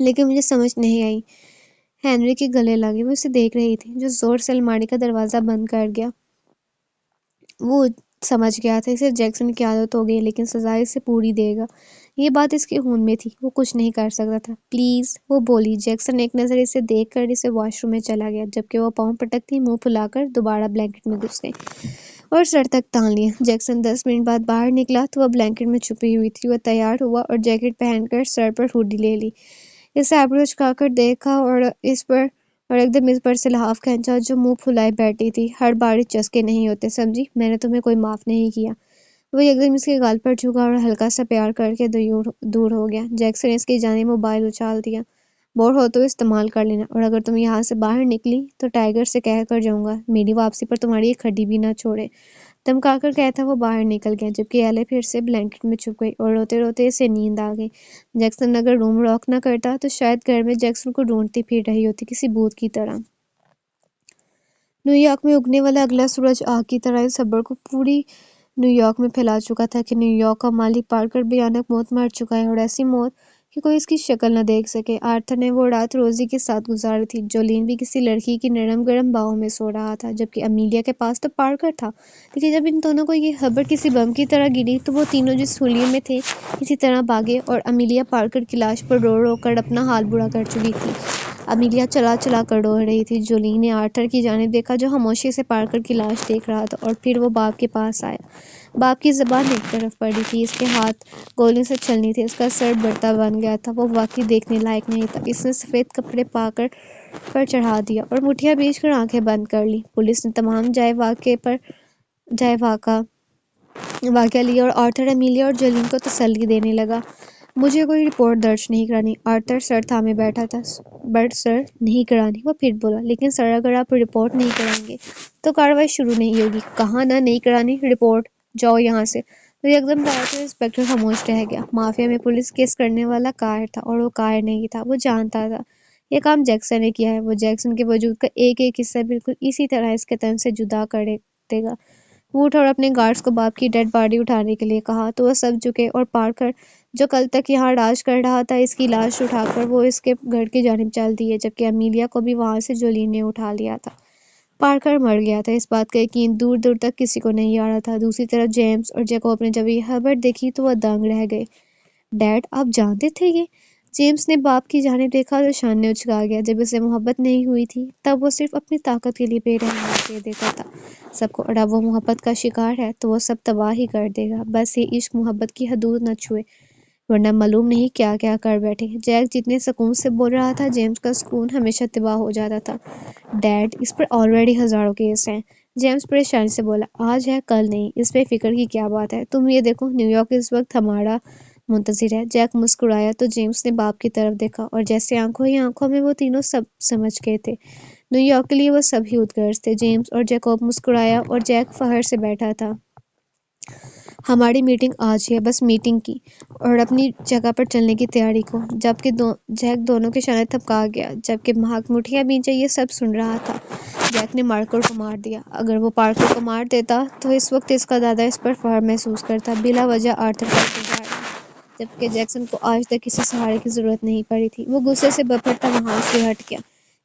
لیکن مجھے سمجھ نہیں آئی۔ ہینری کے گلے لگے، وہ اسے دیکھ رہی تھی جو زور سے الماری کا دروازہ بند کر گیا۔ وہ سمجھ گیا تھا اسے جیکسن کی عادت ہو گئی، لیکن سزا اسے پوری دے گا۔ یہ بات اس کے خون میں تھی، وہ کچھ نہیں کر سکتا تھا۔ پلیز، وہ بولی۔ جیکسن ایک نظر اسے دیکھ کر اسے واش روم میں چلا گیا، جبکہ وہ پاؤں پٹکتی منہ پھلا کر دوبارہ بلینکٹ میں گھس گئی اور سر تک تان لیا۔ جیکسن 10 منٹ بعد باہر نکلا تو وہ بلینکٹ میں چھپی ہوئی تھی۔ وہ تیار ہوا اور جیکٹ پہن کر سر پر ہوڈی لے لی، اسے آئبرو چکا کر دیکھا اور ایک دم اس پر سے لحاف کھینچا جو منہ پھلائے بیٹھی تھی۔ ہر بارش چسکے نہیں ہوتے سمجھی، میں نے تمہیں کوئی معاف نہیں کیا۔ وہ ایک دم اس کے گال پر جھکا اور ہلکا سا پیار کر کے دور ہو گیا۔ جیکسن نے اس کی جانب موبائل اچھال دیا۔ بور ہو تو استعمال کر لینا، اور اگر تم یہاں سے باہر نکلی تو ٹائیگر سے کہہ کر جاؤں گا میری واپسی پر تمہاری ایک ہڈی بھی نہ چھوڑے۔ دمکا کر کہتا وہ باہر نکل گیا، جبکہ ایلے پھر سے بلینکٹ میں چھپ گئی اور روتے روتے اسے نیند آ گئی۔ جیکسن اگر روم لاک نہ کرتا تو شاید گھر میں جیکسن کو ڈھونڈتی پھر رہی ہوتی کسی بھوت کی طرح۔ نیو یارک میں اگنے والا اگلا سورج آگ کی طرح اس خبر کو پوری نیو یارک میں پھیلا چکا تھا کہ نیو یارک کا مالک پارکر بھیانک موت مر چکا ہے، اور ایسی موت کہ کوئی اس کی شکل نہ دیکھ سکے۔ آرتھر نے وہ رات روزی کے ساتھ گزاری تھی۔ جولین بھی کسی لڑکی کی نرم گرم باہوں میں سو رہا تھا، جبکہ امیلیا کے پاس تو پارکر تھا۔ لیکن جب ان دونوں کو یہ خبر کسی بم کی طرح گری تو وہ تینوں جس حلیے میں تھے کسی طرح بھاگے، اور امیلیا پارکر کی لاش پر رو رو کر اپنا حال برا کر چکی تھی۔ امیلیا چلا چلا کر رو رہی تھی۔ جولین نے آرتھر کی جانب دیکھا جو خاموشی سے پارکر کی لاش دیکھ رہا تھا، اور پھر وہ باپ کے پاس آیا۔ باپ کی زبان ایک طرف پڑی تھی، اس کے ہاتھ گولیوں سے چھلنی تھے، اس کا سر برتا بن گیا تھا، وہ واقعی دیکھنے لائق نہیں تھا۔ اس نے سفید کپڑے پارکر پر چڑھا دیا اور مٹھیاں بھیج کر آنکھیں بند کر لیں۔ پولیس نے تمام جائے واقعہ لیا اور آرتھر امیلیا اور جولین کو تسلی دینے لگا۔ مجھے کوئی رپورٹ درج نہیں کرانی۔ آرتھر سر تھامے بیٹھا تھا۔ بٹ سر، نہیں کرانی، وہ پھر بولا۔ لیکن سر، اگر آپ رپورٹ نہیں کرائیں گے تو کارروائی شروع نہیں ہوگی۔ کہا نا نہیں کرانی رپورٹ، جاؤ یہاں سے۔ تو یکدم ڈائریکٹر انسپکٹر خاموش رہ گیا۔ مافیا میں پولیس کیس کرنے والا کائر تھا، اور وہ کائر نہیں تھا، وہ جانتا تھا یہ کام جیکسن نے کیا ہے۔ وہ جیکسن کے وجود کا ایک ایک حصہ بالکل اسی طرح اس کے تن سے جدا کر دے گا۔ وہ اٹھا اور اپنے گارڈز کو باپ کی ڈیڈ باڈی اٹھانے کے لیے کہا تو وہ سب جھکے، اور پارکر جو کل تک یہاں راج کر رہا تھا اس کی لاش اٹھا کر وہ اس کے گھر کی جانب چل دیے، جبکہ امیلیا کو بھی وہاں سے جولین نے اٹھا لیا تھا۔ پارکر مر گیا تھا، اس بات کا یقین دور دور تک کسی کو نہیں آ رہا تھا۔ دوسری طرف جیمز اور جیکوب نے جب یہ خبر دیکھی تو وہ دنگ رہ گئے۔ ڈیڈ، آپ جانتے تھے یہ؟ جیمز نے باپ کی جانب دیکھا تو شانے اچھلا گیا۔ جب اسے محبت نہیں ہوئی تھی تب وہ صرف اپنی طاقت کے لیے بے رحمی دے دیتا تھا سب کو، اور اب وہ محبت کا شکار ہے تو وہ سب تباہ ہی کر دے گا۔ بس یہ عشق محبت کی حدود نہ چھوئے، ورنہ معلوم نہیں کیا کیا کر بیٹھے۔ جیک جتنے سکون سے بول رہا تھا، جیمز کا سکون ہمیشہ تباہ ہو جاتا تھا۔ ڈیڈ، اس پر آلریڈی ہزاروں کیس ہیں۔ جیمز پریشانی سے بولا۔ آج ہے کل نہیں، اس پہ فکر کی کیا بات ہے؟ تم یہ دیکھو، نیو یارک اس وقت ہمارا منتظر ہے۔ جیک مسکرایا تو جیمز نے باپ کی طرف دیکھا، اور جیسے آنکھوں ہی آنکھوں میں وہ تینوں سب سمجھ گئے تھے نیو یارک کے لیے وہ سب ہی ادگرز تھے۔ جیمز اور جیکوب مسکرایا اور جیک فخر سے بیٹھا تھا۔ ہماری میٹنگ آج ہی ہے، بس میٹنگ کی اور اپنی جگہ پر چلنے کی تیاری کو۔ جبکہ جیک دونوں کے شانے تھپکا گیا، جبکہ مہاک مٹھیاں بھیجے یہ سب سن رہا تھا۔ جیک نے پارکر کو مار دیا۔ اگر وہ پارکر کو مار دیتا تو اس وقت اس کا دادا اس پر فخر محسوس کرتا۔ بلا وجہ آرتھر کا انتظار، جبکہ جیکسن کو آج تک کسی سہارے کی ضرورت نہیں پڑی تھی۔ وہ غصے سے بپھرتا وہاں سے ہٹ گیا۔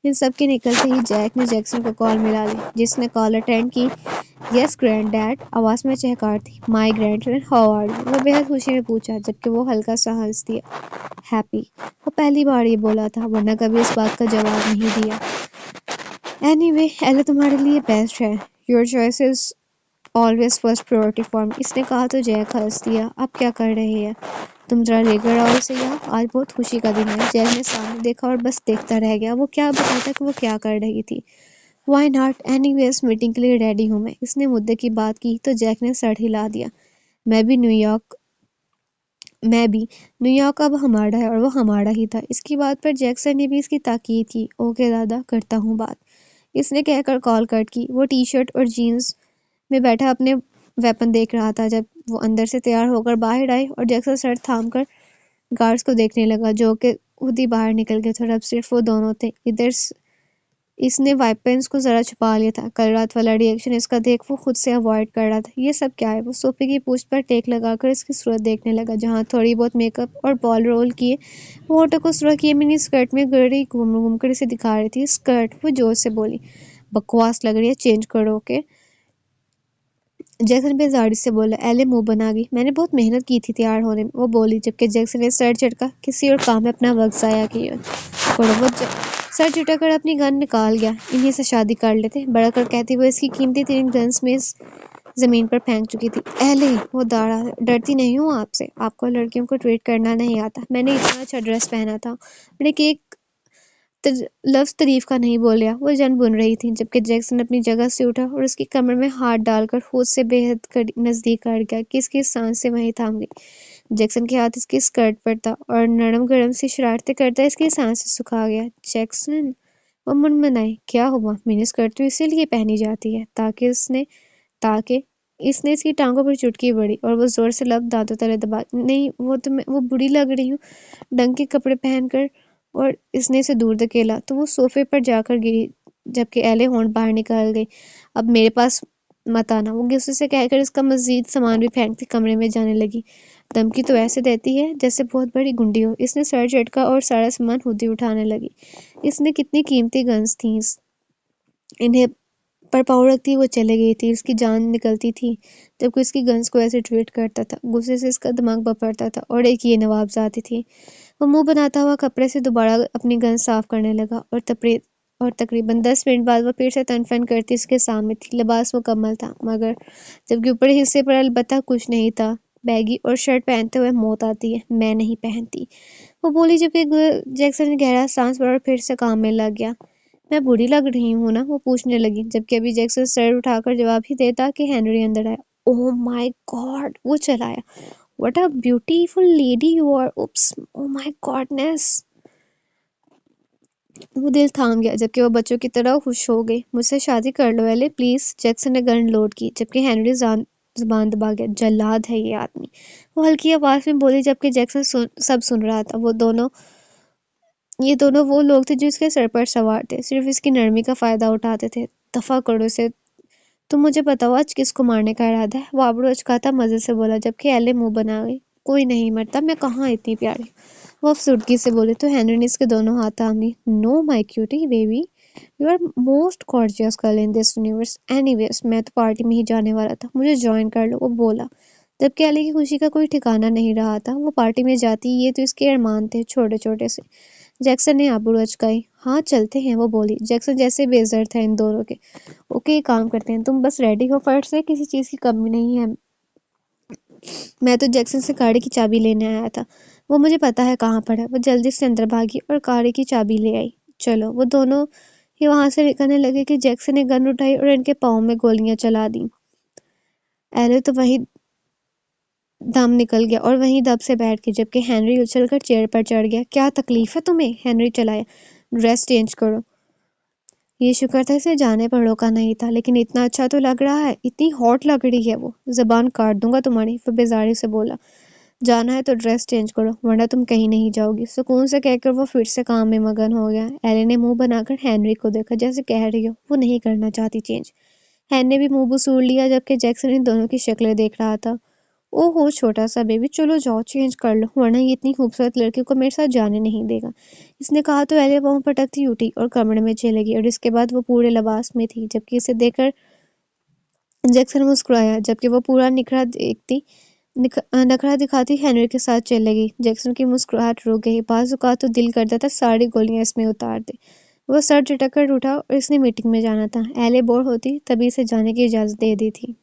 ان سب کے نکلتے ہی جیک نے جیکسن کو کال ملا لی، جس نے کال اٹینڈ کی۔ یس گرینڈ ڈیڈ، آواز میں چہکار تھی۔ My grandson, how are you? وہ بے حد خوشی میں پوچھا، جبکہ وہ ہلکا سا ہنس دیا۔ ہیپی، وہ پہلی بار یہ بولا تھا، ورنہ کبھی اس بات کا جواب نہیں دیا۔ اینی وے، ایلے تمہارے لیے بیسٹ ہے۔ Your choice is always first priority for me, اس نے کہا تو جیک ہنس دیا۔ اب کیا کر رہے ہیں تم؟ ذرا لے کر آؤ اسے یہاں، آج بہت خوشی کا دن ہے۔ جیک نے سامنے دیکھا اور بس دیکھتا رہ گیا۔ وہ کیا بتاتا کہ وہ کیا کر رہی تھی۔ Why not, anyways meeting کے لیے ریڈی ہوں میں، اس نے مدعے کی بات کی تو جیک نے سر ہلا دیا۔ میں بھی، نیو یارک اب ہمارا ہے، اور وہ ہمارا ہی تھا۔ اس کی بات پر جیکسن نے بھی اس کی تاکید کی۔ اوکے دادا، کرتا ہوں بات، اس نے کہہ کر کال کٹ کی۔ وہ ٹی شرٹ اور جینز میں بیٹھا اپنے ویپن دیکھ رہا تھا جب وہ اندر سے تیار ہو کر باہر آئے، اور جیکسن سر تھام کر گارڈز کو دیکھنے لگا جو کہ خود ہی باہر نکل گئے تھے، اور اب صرف وہ دونوں تھے۔ اس نے وائپنس کو ذرا چھپا لیا تھا، کل رات والا ری ایکشن اس کا دیکھ وہ خود سے اوائڈ کر رہا تھا۔ یہ سب کیا ہے؟ وہ صوفے کی پوچھ پر ٹیک لگا کر اس کی صورت دیکھنے لگا، جہاں تھوڑی بہت میک اپ اور بال رول کیے وہ ہونٹوں کو سرخ کیے منی اسکرٹ میں گڑی گھوم گھوم کر اسے دکھا رہی تھی۔ اسکرٹ؟ وہ جوش سے بولی۔ بکواس لگ رہی ہے، چینج کرو اوکے؟ جیکسن بیزاری سے بولا۔ ایلے منہ بنا گئی۔ میں نے بہت محنت کی تھی تیار ہونے میں، وہ بولی، جبکہ جیکسن نے سر جھٹکا۔ کسی اور کام میں اپنا وقت ضائع کیا کرو۔ وہ سر جھٹک کر اپنی گن نکال گیا۔ انہی سے شادی کر لیتے، بڑھ کر کہتی وہ اس کی قیمتی ترین گنز میں زمین پر پھینک چکی تھی۔ ایلے، وہ داڑا، ڈرتی نہیں ہوں آپ سے، آپ کو لڑکیوں کو ٹریٹ کرنا نہیں آتا۔ میں نے اتنا اچھا ڈریس پہنا تھا، میں نے ایک لفظ تعریف کا نہیں بولیا۔ وہ جن بن رہی تھی، جبکہ جیکسن اپنی جگہ سے اٹھا اور اس کی کمر میں ہاتھ ڈال کر خود سے بے حد نزدیک کر گیا کہ اس کی سانس سے وہیں تھام گئی۔ جیکسن کے ہاتھ اس کی اسکرٹ پر تھا اور نرم گرم سی شرارتیں کرتا اس کی سانس سے سکھا گیا۔ جیکسن، وہ منمنائی، کیا ہوا؟ منی اسکرٹ تو اسی لیے پہنی جاتی ہے تاکہ اس نے اس کی ٹانگوں پر چٹکی بڑھی اور وہ زور سے لب دانتوں تلے دبا۔ نہیں، وہ بری لگ رہی ہوں ڈنگ کے کپڑے پہن کر، اور اس نے اسے دور دھکیلا تو وہ صوفے پر جا کر گری، جبکہ ایلے ہونٹ باہر نکال گئی۔ اب میرے پاس مت آنا، وہ غصے سے کہہ کر اس کا مزید سامان بھی پھینکتی کمرے میں جانے لگی۔ دھمکی تو ایسے دیتی ہے جیسے بہت بڑی گنڈی ہو۔ اس نے سر جھٹکا اور سارا سامان خود ہی اٹھانے لگی۔ اس نے کتنی قیمتی گنز تھیں، انہیں پر پاؤں رکھتی وہ چلے گئی تھی۔ اس کی جان نکلتی تھی جب کوئی اس کی گنز کو ایسے ٹریٹ کرتا تھا۔ غصے سے اس کا دماغ بپرتا تھا اور ایک یہ نوابزادی تھی۔ وہ منہ بناتا ہوا کپڑے سے دوبارہ اپنی گنز صاف کرنے لگا اور تقریباً 10 منٹ بعد وہ پھر سے تن فن کرتی اس کے سامنے تھی۔ لباس مکمل تھا، مگر جبکہ اوپری حصے پر البتہ کچھ نہیں تھا۔ بیگی اور شرٹ پہنتے ہوئے موت آتی ہے، میں نہیں پہنتی، وہ بولی، جبکہ جیکسن نے گہرا سانس بھرا اور پھر سے کام میں لگ گیا۔ میں بری لگ رہی ہوں نا؟ وہ پوچھنے لگی، جبکہ ابھی جیکسن سر اٹھا کر جواب ہی دیتا کہ ہنری اندر آیا۔ اوہ مائی گاڈ، وہ چلایا۔ What a beautiful lady you are. Oops. Oh my goodness. وہ دل تھام گیا، جبکہ وہ بچوں کی طرح خوش ہو گئی۔ مجھ سے شادی کر لو ایلے پلیز۔ جیکسن نے گن لوڈ کی، جبکہ ہنری زبان دبا گیا۔ جلاد ہے یہ آدمی، وہ ہلکی آواز میں بولی، جبکہ جیکسن سب سن رہا تھا۔ یہ دونوں وہ لوگ تھے جو اس کے سر پر سوار تھے، صرف اس کی نرمی کا فائدہ اٹھاتے تھے۔ دفع کرو اسے۔ تم مجھے بتاؤ آج کس کو مارنے کا ارادہ ہے؟ وہ آبرو اچکاتا مزے سے بولا، جبکہ ایلے منہ بنا گئی۔ کوئی نہیں مرتا، میں کہاں اتنی پیاری، وہ افسردگی سے بولے تو ہنری نے اس کے دونوں ہاتھ تھام لی۔ No my cutie baby, you are most gorgeous girl in this universe. Anyways, میں تو پارٹی میں ہی جانے والا تھا، مجھے جوائن کر لو، وہ بولا، جبکہ ایلے کی خوشی کا کوئی ٹھکانہ نہیں رہا تھا۔ وہ پارٹی میں جاتی، یہ تو اس کے ارمان تھے، چھوٹے چھوٹے سے۔ جیکسن نے آبرو اچکائی۔ ہاں چلتے ہیں، وہ بولی۔ جیکسن جیسے بیزار تھا ان دونوں کے۔ اوکے، ایک کام کرتے ہیں، تم بس ریڈی ہو فرٹ سے، کسی چیز کی کمی نہیں ہے۔ میں تو جیکسن سے گاڑی کی چابی لینے آیا تھا، وہ مجھے پتا ہے کہاں پر ہے۔ وہ جلدی سے اندر بھاگی اور گاڑی کی چابی لے آئی۔ چلو، وہ دونوں ہی وہاں سے نکلنے لگے کہ جیکسن نے گن اٹھائی اور ان کے پاؤں میں گولیاں چلا دیں۔ ایلے تو وہیں دم نکل گیا اور وہیں دب سے بیٹھ گئی، جبکہ ہنری اچھل کر چیئر پر چڑھ گیا۔ کیا تکلیف ہے تمہیں؟ ہنری چلایا۔ ڈریس چینج کرو۔ یہ شکر تھا اسے جانے پر روکا نہیں تھا، لیکن اتنا اچھا تو لگ رہا ہے، اتنی ہاٹ لگ رہی ہے وہ۔ زبان کاٹ دوں گا تمہاری، وہ بیزاری سے بولا۔ جانا ہے تو ڈریس چینج کرو، ورنہ تم کہیں نہیں جاؤ گی، سکون سے کہہ کر وہ پھر سے کام میں مگن ہو گیا۔ ایلے نے منہ بنا کر ہنری کو دیکھا، جیسے کہہ رہی ہو وہ نہیں کرنا چاہتی چینج۔ ہن نے بھی منہ بسوڑ لیا، جبکہ جیکسن ان دونوں کی شکلیں دیکھ رہا تھا۔ او ہو چھوٹا سا بیبی، چلو جاؤ چینج کر لو، ورنہ یہ اتنی خوبصورت لڑکی کو میرے ساتھ جانے نہیں دے گا، اس نے کہا تو ایلے پاؤں پٹکتی اٹھی اور کمرے میں چلے گئی، اور اس کے بعد وہ پورے لباس میں تھی، جبکہ اسے دیکھ کر جیکسن مسکرایا، جبکہ وہ پورا نخرہ دکھاتی ہنری کے ساتھ چلے گئی۔ جیکسن کی مسکراہٹ رک گئی، بعض اوقات تو دل کرتا تھا ساری گولیاں اس میں اتار دے۔ وہ سر جھٹک کر اٹھا اور اس نے میٹنگ میں جانا تھا، ایلے بور ہوتی تبھی اسے جانے کی اجازت دے دی تھی۔